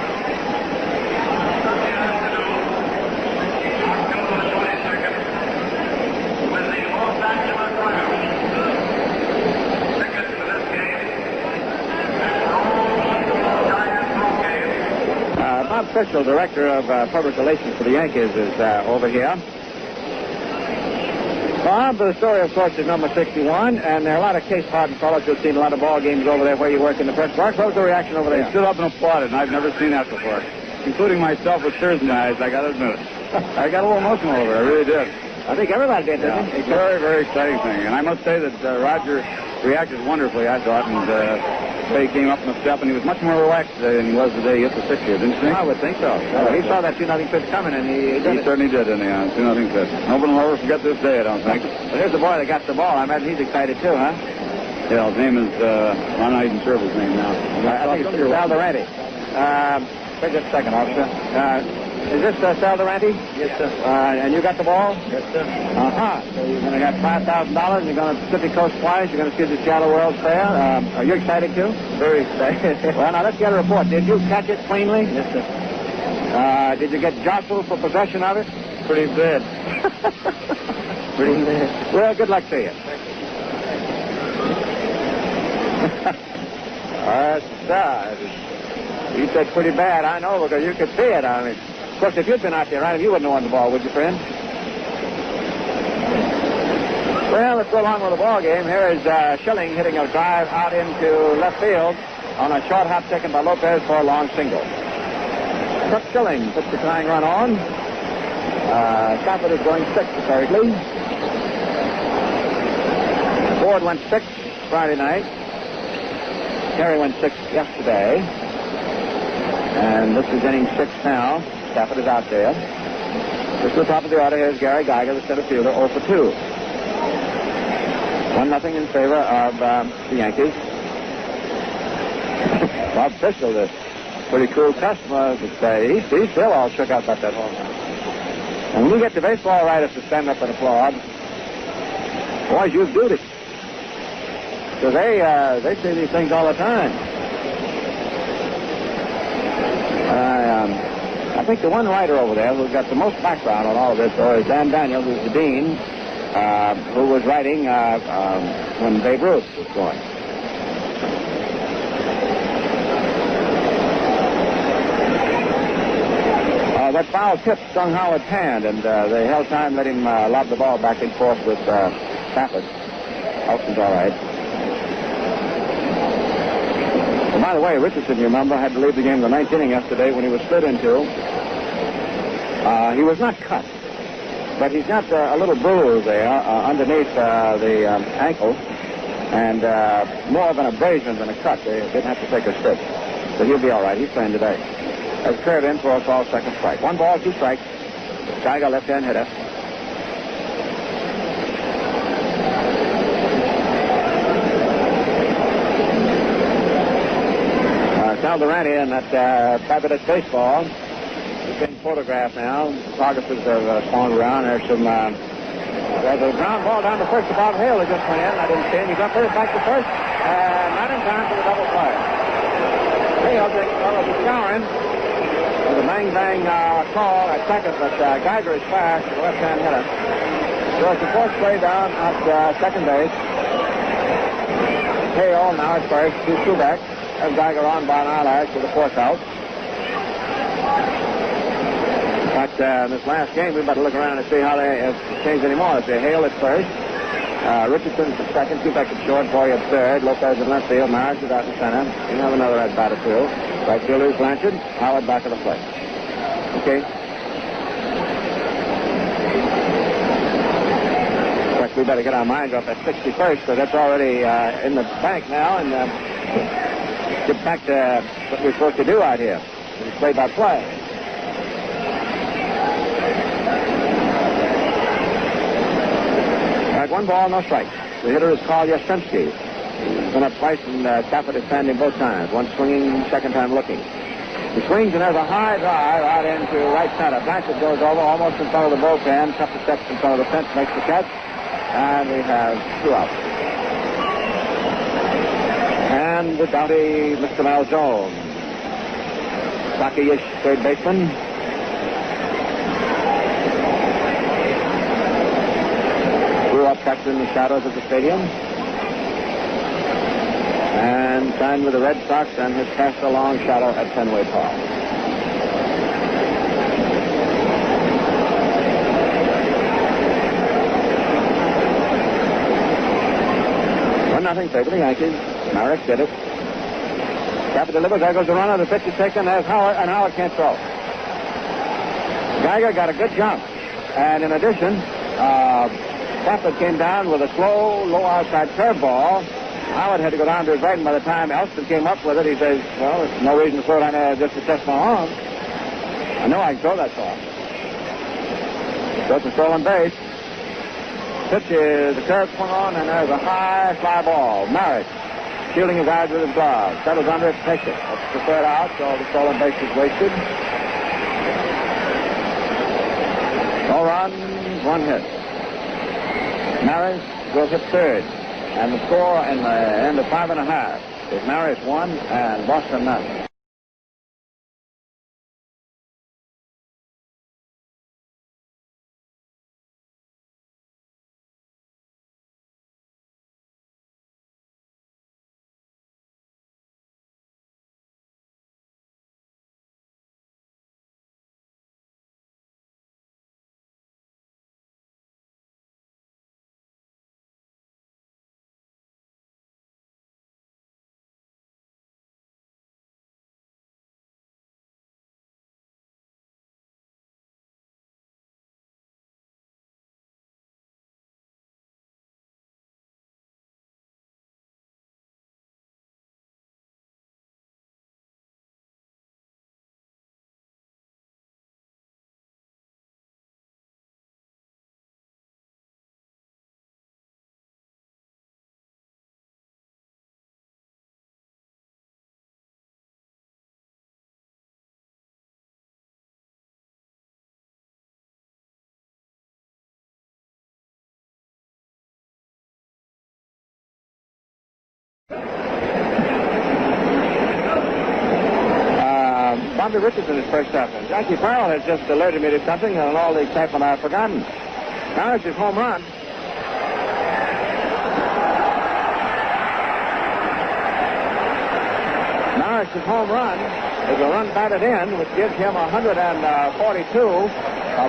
Speaker 3: Bob Fischel, director of public relations for the Yankees, is over here. Bob, the story, of course, is number 61, and there are a lot of case-hardened fellows who've seen a lot of ball games over there where you work in the press box. What was the reaction over there?
Speaker 9: They stood up and applauded, and I've never seen that before, including myself with tears in my eyes, I got to admit it. I got a little emotional over it, I really did.
Speaker 3: I think everybody did, didn't they?
Speaker 9: It's a very, very exciting thing, and I must say that Roger reacted wonderfully, I thought, and he came up on the step, and he was much more relaxed today than he was the day he hit the 6th here, didn't you think?
Speaker 3: I would think so. He saw that 2-0 pitch coming, and he
Speaker 9: certainly did, didn't he? 2-0 pitch. Nobody will ever forget this day, I don't think.
Speaker 3: But here's the boy that got the ball. I imagine he's excited too, huh?
Speaker 9: Yeah, his name is, I'm not even sure of his name now.
Speaker 3: I think it's Sal Durante. Wait just a second, officer. Is this Sal Durante?
Speaker 9: Yes, sir.
Speaker 3: And you got the ball?
Speaker 9: Yes, sir.
Speaker 3: Uh-huh. So you're going to get $5,000. You're going to Pacific Coast Flyers. You're going to see the Seattle World's Fair. Are you excited, too?
Speaker 9: Very excited.
Speaker 3: Well, now let's get a report. Did you catch it cleanly?
Speaker 9: Yes, sir.
Speaker 3: Did you get jostled for possession of it?
Speaker 9: Pretty bad.
Speaker 3: Pretty bad. Well, good luck to you.
Speaker 9: You said pretty bad. I know because you could see it. I mean, of course, if you'd been out there right, you wouldn't have won the ball, would you, friend? Well, let's go along with the ball game. Here is Schilling hitting a drive out into left field on a short hop taken by Lopez for a long single. Chuck Schilling puts the tying run on. Stafford is going sixth apparently. Ford went sixth Friday night. Terry went sixth yesterday. And this is inning 6 now. Stafford is out there. Just to the top of the order, here's Gary Geiger, the center fielder, 0 for 2. 1-0 in favor of the Yankees. Bob Fischel, the pretty cool customer, would say, he's still all shook up about that home run. And when you get the baseball writers to stand up and applaud, boys, you've duty. So they say these things all the time. I think the one writer over there who's got the most background on all of this, though, is Dan Daniels, who's the dean, who was writing when Babe Ruth was going. That foul tip stung Howard's hand, and they held time, let him lob the ball back and forth with Stafford. Elston's all right. And by the way, Richardson, you remember, had to leave the game in the ninth inning yesterday when he was split in two. He was not cut, but he's got a little bruise there underneath the ankle, and more of an abrasion than a cut. They didn't have to take a stitch. But he'll be all right. He's playing today. Has cleared in for a call, second strike. 1 ball, 2 strikes. Geiger, left-hand hitter. Sal Durante in that fabulous baseball. He's being photographed now. Photographers have spawned around. There's some. There's a ground ball down to first to Bob Hale that just went in. I didn't see him. He got first, back to first, and not in time for the double play. Hale takes a fellow to Skowron with a bang-bang call at second, but Geiger is fast, the left-hand hitter. So it's the fourth play down at second base. Hale now at first, 2 back. Has Geiger on by an eyelash with the fourth out. But in this last game, we better look around and see how they have changed any more. It's Hale at first. Richardson at second, 2 back at short, Boy at third, Lopez at left field, Myers is out in center. You have another at bat or two. Right fielder is Blanchard, Howard back of the plate. Okay. Of course, we better get our minds off that 61st, because that's already in the bank now, and get back to what we're supposed to do out here. It's play by play. All right, 1 ball, no strikes. The hitter is Carl Yastrzemski. He's been up twice, and Stafford is standing both times. One swinging, second time looking. He swings, and there's a high drive out into right center. Blanchard goes over almost in front of the bullpen, a couple steps in front of the fence, makes the catch, and we have 2 outs. And the doughty Mr. Malzone. Saki-ish third baseman. Grew up back in the shadows of the stadium. And signed with the Red Sox and has cast a long shadow at Fenway Park. Nothing favor the Yankees. Maris did it. Stafford delivers. There goes the runner. The pitch is taken. There's Howard, and Howard can't throw. Geiger got a good jump. And in addition, Stafford came down with a slow, low outside curveball. Howard had to go down to his right, and by the time Elston came up with it, he says, well, there's no reason to throw it on there just to test my arm. I know I can throw that far. So it's a stolen base. Pitch is the curve swung on, and there's a high fly ball. Maris shielding his eyes with his glove. Settles under it, takes it. That's the third out, so the stolen base is wasted. No runs, 1 hit. Maris will hit third. And the score in the end of 5.5 is Maris 1 and Boston none. Bobby Richardson is first up. And Jackie Farrell has just alerted me to something, and all the excitement I've forgotten. Norris's home run. Norris's home run is a run batted in, which gives him 142.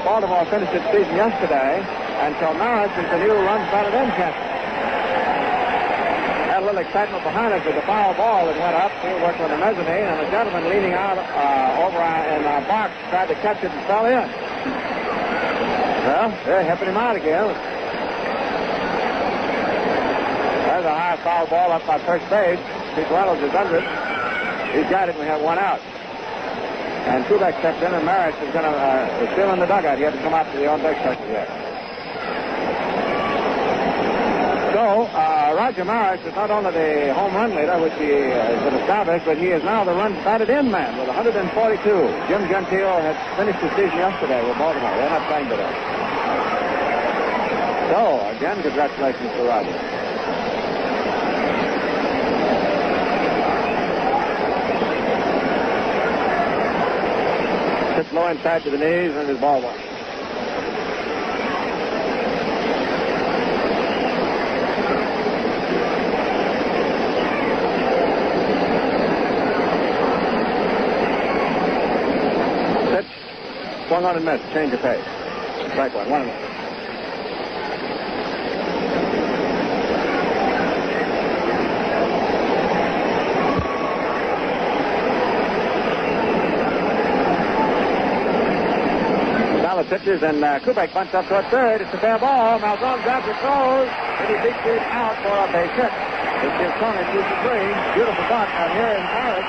Speaker 9: Baltimore finished its season yesterday, and so Norris is the new runs batted in catcher. Had a little excitement behind us with the foul ball that went up. We were working on the mezzanine, and a gentleman leaning out over in a box tried to catch it and fell in. Well, they're helping him out again. There's a high foul ball up by first base. Pete Reynolds is under it. He's got it, and we have one out. And Kubek steps in, and Maris is going to still in the dugout. He had to come out to the on-deck section yet. So, Roger Maris is not only the home run leader, which he has been established, but he is now the runs batted in man with 142. Jim Gentile had finished the season yesterday with Baltimore. They're not playing today. So, again, congratulations to Roger. Sits low inside to the knees, and his ball one. Pitch. Swung on and missed. Change of pace. Strike one. 1-0. Pitches, and Kubek bunts up toward third. It's a fair ball. Malzahn grabs it, throws, and he beats it out for a base hit. This gives Tony 2-3. Beautiful bunt out here in Paris.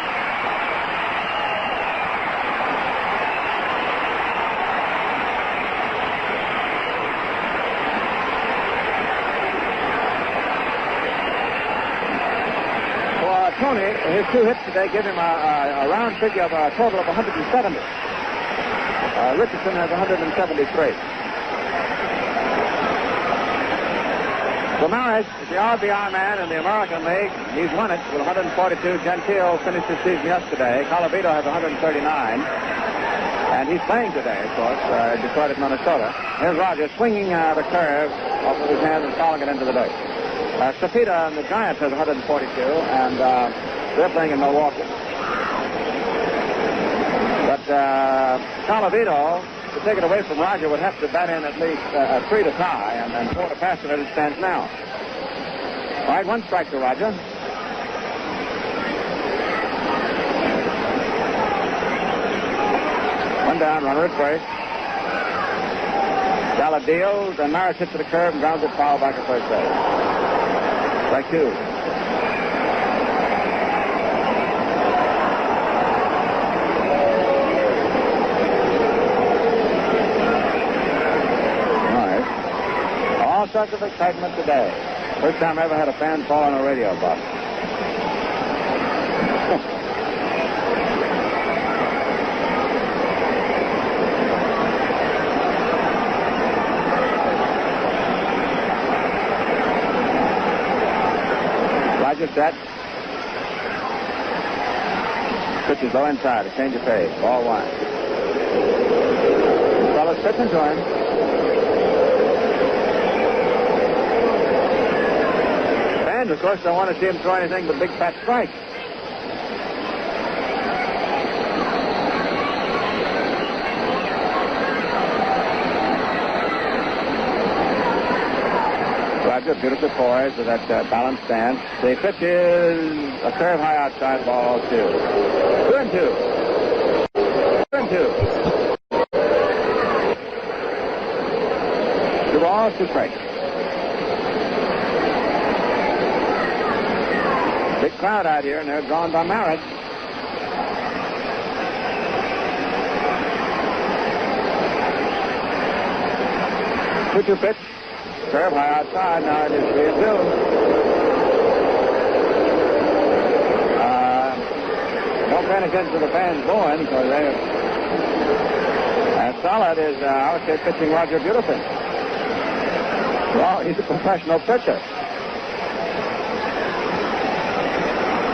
Speaker 9: For Tony, his two hits today give him a round figure of a total of 170. Richardson has 173. So Maris is the RBI man in the American League. He's won it with 142. Gentile finished his season yesterday. Colavito has 139. And he's playing today, of course, Detroit at Minnesota. Here's Roger swinging the curve off of his hand and fouling it into the dirt. Cepeda and the Giants has 142, and they're playing in Milwaukee. But Colavito, to take it away from Roger, would have to bat in at least 3 to tie and 4 to pass it as it stands now. All right, one strike to Roger. One down, runner at first. Salad deals, and Maris hits to the curve and grounds it foul back at first base. Strike two. All sorts of excitement today. First time I ever had a fan fall on a radio box. Roger set. Pitch is low inside. A change of pace. Ball one. Fellas pitching to him. Of course, I want to see him throw anything but big fat strikes. Roger, beautiful poise with that balanced stance. The pitch is a curve high outside, ball 2. 2-2. 2-2. 2 balls, 2 strikes. Big crowd out here, and they're drawn by Maris. Pitcher pitch. Curve high outside. Now it is 3-2. Don't pay any attention to the fans going, because they're as solid as, I would say, pitching Roger beautifully. Well, he's a professional pitcher.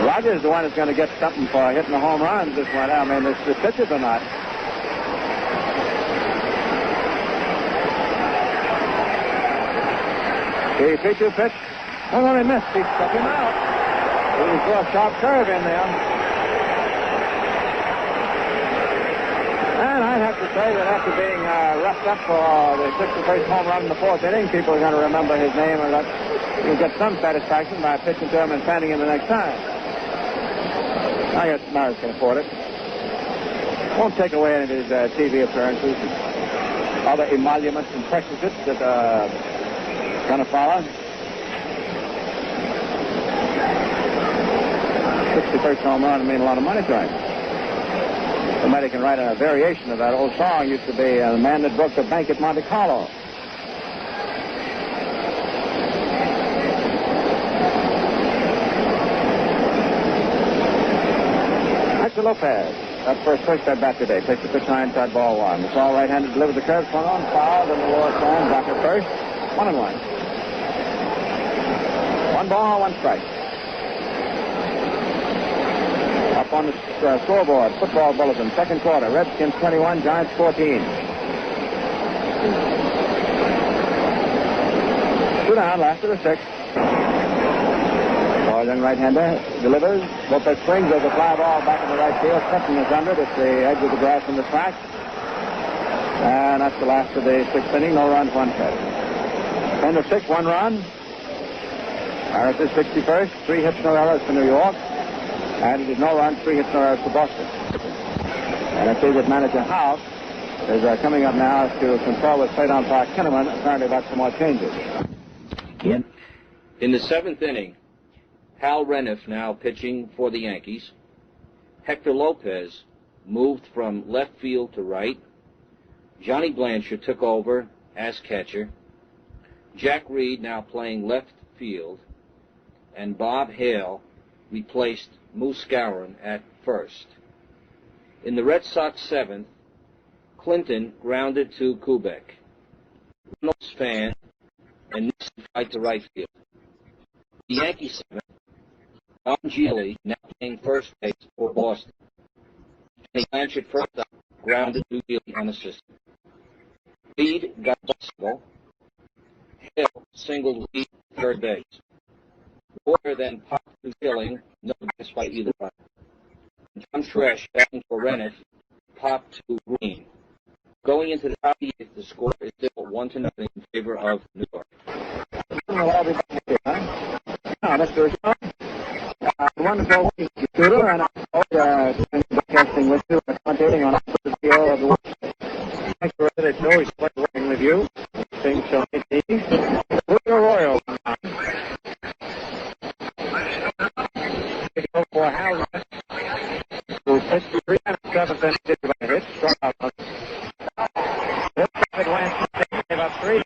Speaker 9: Rogers is the one that's going to get something for hitting the home runs this one. I mean, the pitchers are not. The 3-2 pitch. Oh, he missed. He struck him out. He threw a sharp curve in there. And I'd have to say that after being roughed up for the 61st home run in the 4th inning, people are going to remember his name, and he'll get some satisfaction by pitching to him and fanning him the next time. I guess Maris can afford it. Won't take away any of his TV appearances, other emoluments and perquisites that are going to follow. 61st home run would mean a lot of money to him. Somebody can write a variation of that old song. Used to be The Man That Broke the Bank at Monte Carlo. Hector Lopez. That's first at bat today. Pitch the pitch line, inside ball one. The tall right-handed delivers the curve, swung on, fouled, and the lower zone. Back at first. 1-1. 1 ball, 1 strike. Up on the scoreboard, football bulletin, second quarter. Redskins 21, Giants 14. 2 down, last of the 6th. Young right-hander delivers. Lopez swings. There's a fly ball back in the right field. Clinton is under it. It's the edge of the grass from the track. And that's the last of the 6th inning. No runs, 1 hit. 10 to 6, 1 run. Harris is 61st. 3 hits, no errors for New York. And it is no runs, 3 hits, no errors for Boston. And I see that manager House is coming up now to confer with plate umpire Kinnaman, apparently about some more changes.
Speaker 6: In the 7th inning, Hal Reniff now pitching for the Yankees. Hector Lopez moved from left field to right. Johnny Blanchard took over as catcher. Jack Reed now playing left field. And Bob Hale replaced Moose Skowron at first. In the Red Sox 7th, Clinton grounded to Kubek. Reynolds fan and Nixon fight to right field. The Yankees 7th, Don Gili now playing first base for Boston. Johnny Blanchard first up, grounded to Gili unassisted. Reed got a single. Hill singled Reed third base. Warner then popped to Gilling, no guess by either one. John Tresh batting for Reniff, popped to Green. Going into the top of the 8th, the score is still 1-0 in favor of New York.
Speaker 9: Well, I'll be back here, huh? Now, Mr. Shaw, wonderful computer, and I'm broadcasting with you, commentating on the field of the world. Thanks for the show. It's fun working with you. Things so easy. We're Royal. For Hal, who pitched 3 and 7th inning, did a hit, struck out. Gave up 3,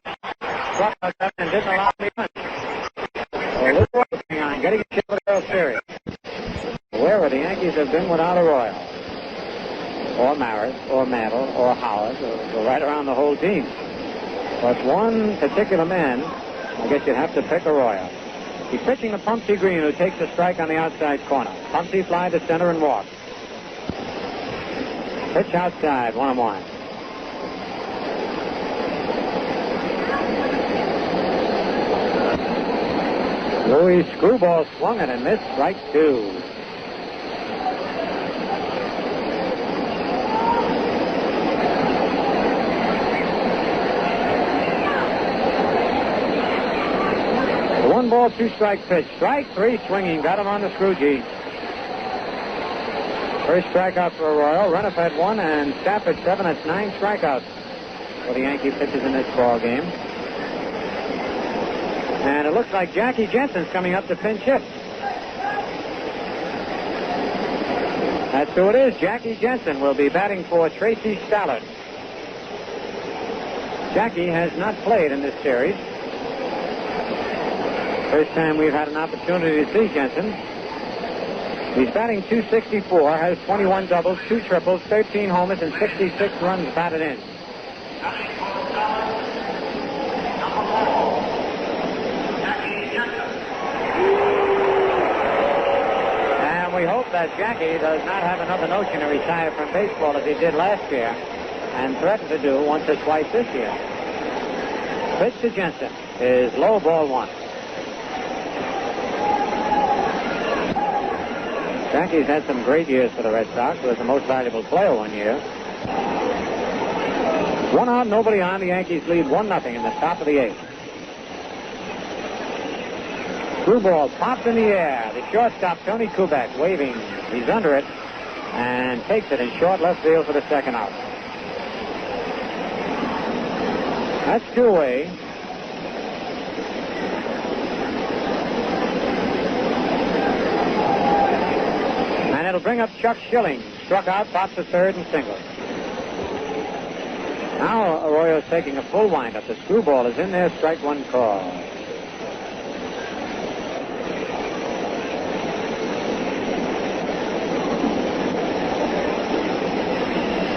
Speaker 9: struck out 7, and didn't allow me much. A little working on getting a chip of the World Series. Wherever the Yankees have been without a Royal, or Maris, or Mantle, or Howard, or right around the whole team. But one particular man, I guess you'd have to pick a Royal. He's pitching to Pumpsy Green, who takes a strike on the outside corner. Pumpsy fly to center and walk. Pitch outside, 1-1. Louis Screwball swung it and missed, strike 2. The 1-ball, 2-strike pitch. Strike 3 swinging. Got him on the Scroogie. First strikeout for a Royal. Reniff had 1 and Stafford 7. That's 9 strikeouts for the Yankee pitchers in this ball game. And it looks like Jackie Jensen's coming up to pinch hit. That's who it is. Jackie Jensen will be batting for Tracy Stallard. Jackie has not played in this series. First time we've had an opportunity to see Jensen. He's batting .264, has 21 doubles, 2 triples, 13 homers, and 66 runs batted in. we hope that Jackie does not have another notion to retire from baseball as he did last year and threatened to do once or twice this year. Pitch to Jensen is low, ball one. Jackie's had some great years for the Red Sox. Was the most valuable player one year. 1 out, nobody on. The Yankees lead 1-0 in the top of the 8th. Screwball popped in the air. The shortstop, Tony Kubek, waving. He's under it and takes it in short left field for the second out. That's 2 away. And it'll bring up Chuck Schilling. Struck out, pops to third and singles. Now Arroyo's taking a full windup. The screwball is in there, strike one call.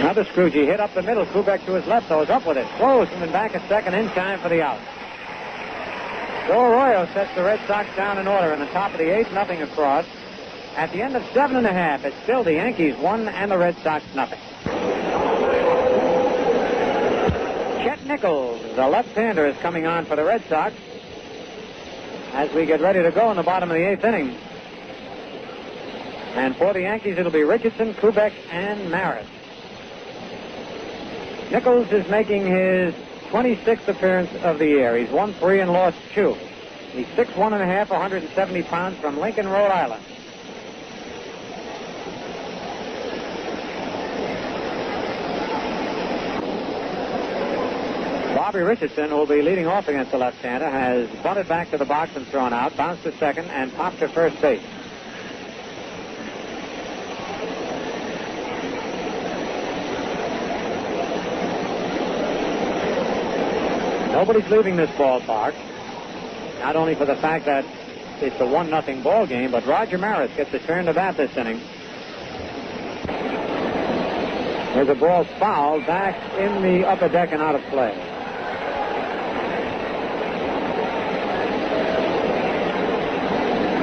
Speaker 9: Another Scroogey hit up the middle. Kubek to his left, though, is up with it. Close, and then back a second in time for the out. So Arroyo sets the Red Sox down in order in the top of the 8th, 0 across. At the end of 7 1/2, it's still the Yankees 1 and the Red Sox 0. Chet Nichols, the left-hander, is coming on for the Red Sox as we get ready to go in the bottom of the 8th inning. And for the Yankees, it'll be Richardson, Kubek, and Maris. Nichols is making his 26th appearance of the year. He's won 3 and lost 2. He's 6'1 1/2", 170 pounds, from Lincoln, Rhode Island. Bobby Richardson, who will be leading off against the left-hander, has bunted back to the box and thrown out, bounced to second, and popped to first base. Nobody's leaving this ballpark, not only for the fact that it's a 1-0 ball game, but Roger Maris gets a turn to bat this inning. There's a ball fouled back in the upper deck and out of play.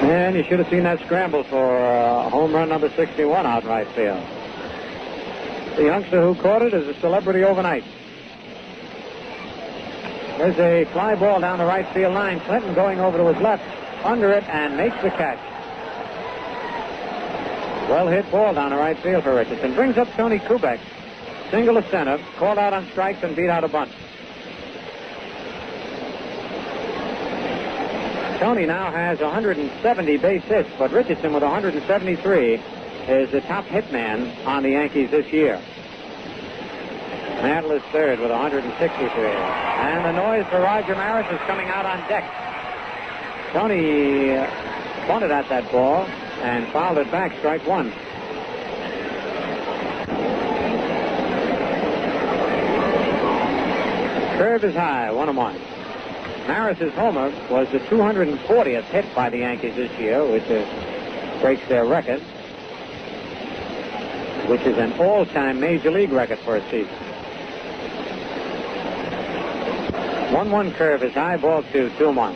Speaker 9: And you should have seen that scramble for home run number 61 out in right field. The youngster who caught it is a celebrity overnight. There's a fly ball down the right field line. Clinton going over to his left, under it, and makes the catch. Well hit ball down the right field for Richardson. Brings up Tony Kubek. Single to center, called out on strikes and beat out a bunt. Tony now has 170 base hits, but Richardson with 173 is the top hit man on the Yankees this year. Mantle is third with 163. And the noise for Roger Maris is coming out on deck. Tony bunted at that ball and fouled it back, strike one. Curve is high, 1-1. Maris's homer was the 240th hit by the Yankees this year, which breaks their record, which is an all-time Major League record for a season. 1-1 curve is high, ball 2, 2-1.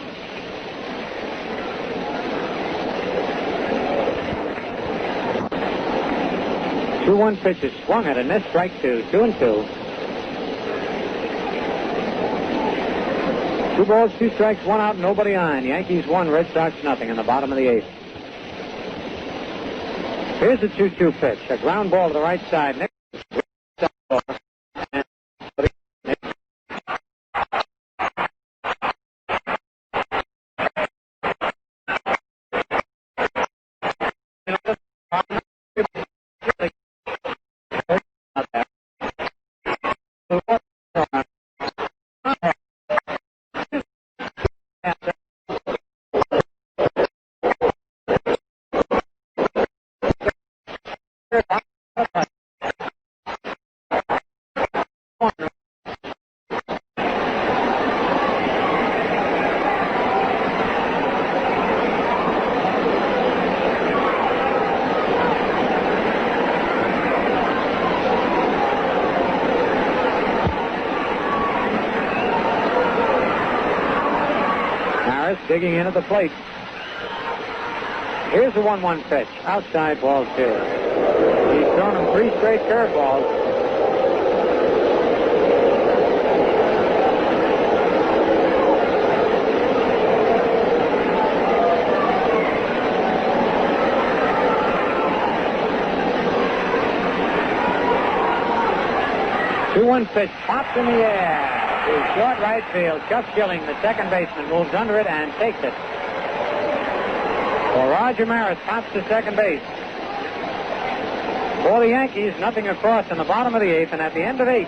Speaker 9: Two-one pitch is swung at a missed, strike 2, 2-2. 2 balls, 2 strikes, 1 out, nobody on. Yankees 1, Red Sox 0 in the bottom of the 8th. Here's the 2-2 pitch. A ground ball to the right side. Nick. Digging in at the plate. Here's the 1-1 pitch. Outside ball 2. He's thrown him 3 straight curveballs. One pitch pops in the air to short right field. Chuck Schilling, the second baseman, moves under it and takes it. Well, Roger Maris pops to second base. For the Yankees, nothing across in the bottom of the 8th, and at the end of 8,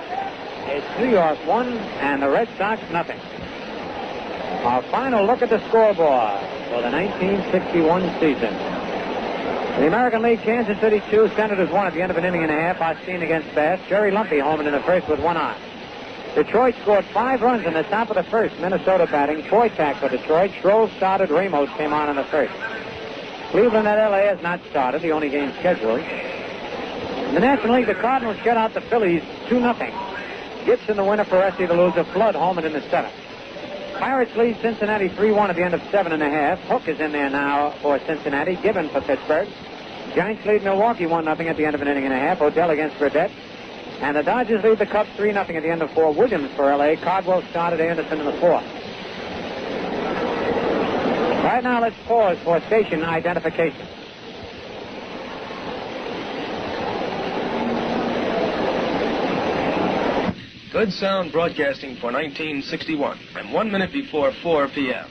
Speaker 9: it's New York 1 and the Red Sox nothing. Our final look at the scoreboard for the 1961 season. The American League, Kansas City 2, Senators 1 at the end of an inning and a half. Osteen against Bass. Jerry Lumpy homered in the first with 1 out. Detroit scored 5 runs in the top of the first. Minnesota batting. Foytak for Detroit. Schroll started. Ramos came on in the first. Cleveland at L.A. has not started, the only game scheduled. In the National League, the Cardinals shut out the Phillies 2-0. Gibson the winner, Peresi the loser. Flood homered in the 7th. Pirates lead Cincinnati 3-1 at the end of 7.5. Hook is in there now for Cincinnati. Gibbon for Pittsburgh. Giants lead Milwaukee 1-0 at the end of an inning and a half. Odell against Burdette. And the Dodgers lead the Cubs 3-0 at the end of 4. Williams for L.A. Cardwell started. Anderson in the 4th. Right now, let's pause for station identification.
Speaker 8: Good sound broadcasting for 1961, and 1 minute before 4 p.m.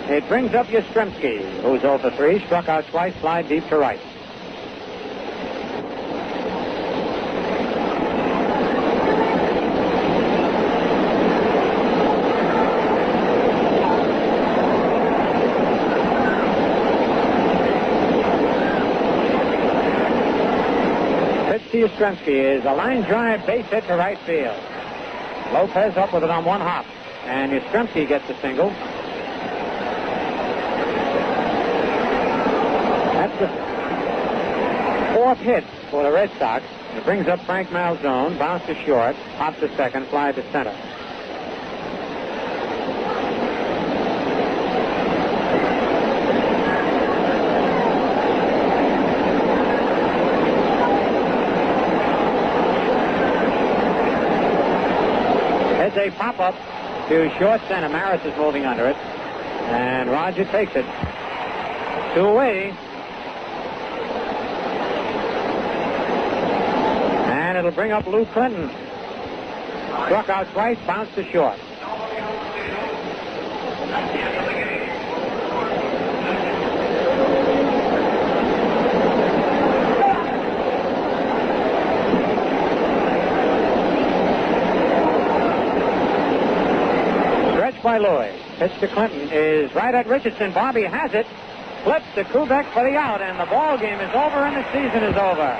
Speaker 9: It brings up Yastrzemski, who's 0 for 3, struck out twice, fly deep to right. Yastrzemski is a line drive base hit to right field. Lopez up with it on 1 hop, and Yastrzemski gets a single. That's the 4th hit for the Red Sox. It brings up Frank Malzone, bounce to short, hop to second, fly to center. A pop-up to short center. Maris is moving under it, and Roger takes it. 2 away. And it'll bring up Lou Clinton. Struck out twice, bounced to short. By Louis. Pitch to Clinton is right at Richardson. Bobby has it. Flips to Kubek for the out, and the ball game is over and the season is over.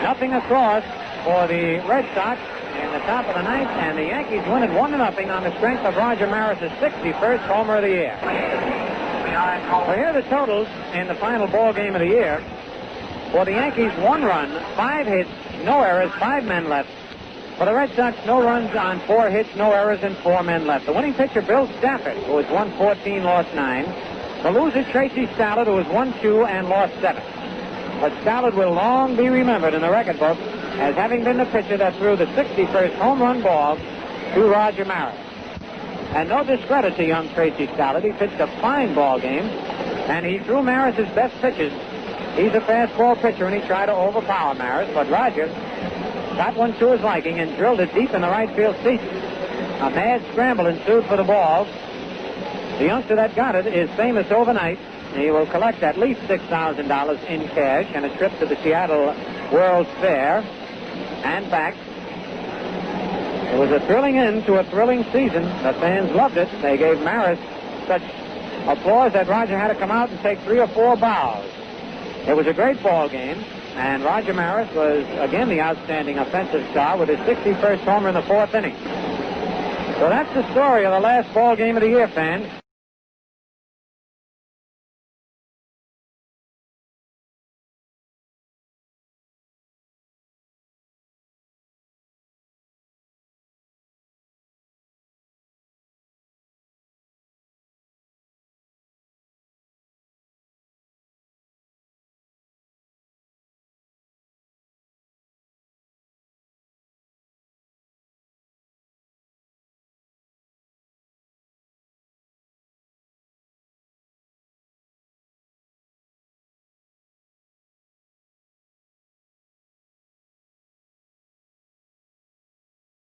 Speaker 9: Nothing across for the Red Sox in the top of the 9th, and the Yankees win it 1-0 on the strength of Roger Maris' 61st homer of the year. So here are the totals in the final ball game of the year. For the Yankees, 1 run, 5 hits, no errors, 5 men left. For the Red Sox, no runs on 4 hits, no errors, and 4 men left. The winning pitcher, Bill Stafford, who has won 14, lost 9. The loser, Tracy Stallard, who has won 2 and lost 7. But Stallard will long be remembered in the record book as having been the pitcher that threw the 61st home run ball to Roger Maris. And no discredit to young Tracy Stallard. He pitched a fine ball game, and he threw Maris' best pitches. He's a fastball pitcher, and he tried to overpower Maris, but Roger got one to his liking and drilled it deep in the right field seat. A mad scramble ensued for the ball. The youngster that got it is famous overnight. He will collect at least $6,000 in cash and a trip to the Seattle World's Fair and back. It was a thrilling end to a thrilling season. The fans loved it. They gave Maris such applause that Roger had to come out and take 3 or 4 bows. It was a great ball game. And Roger Maris was, again, the outstanding offensive star with his 61st homer in the 4th inning. So that's the story of the last ball game of the year, fans.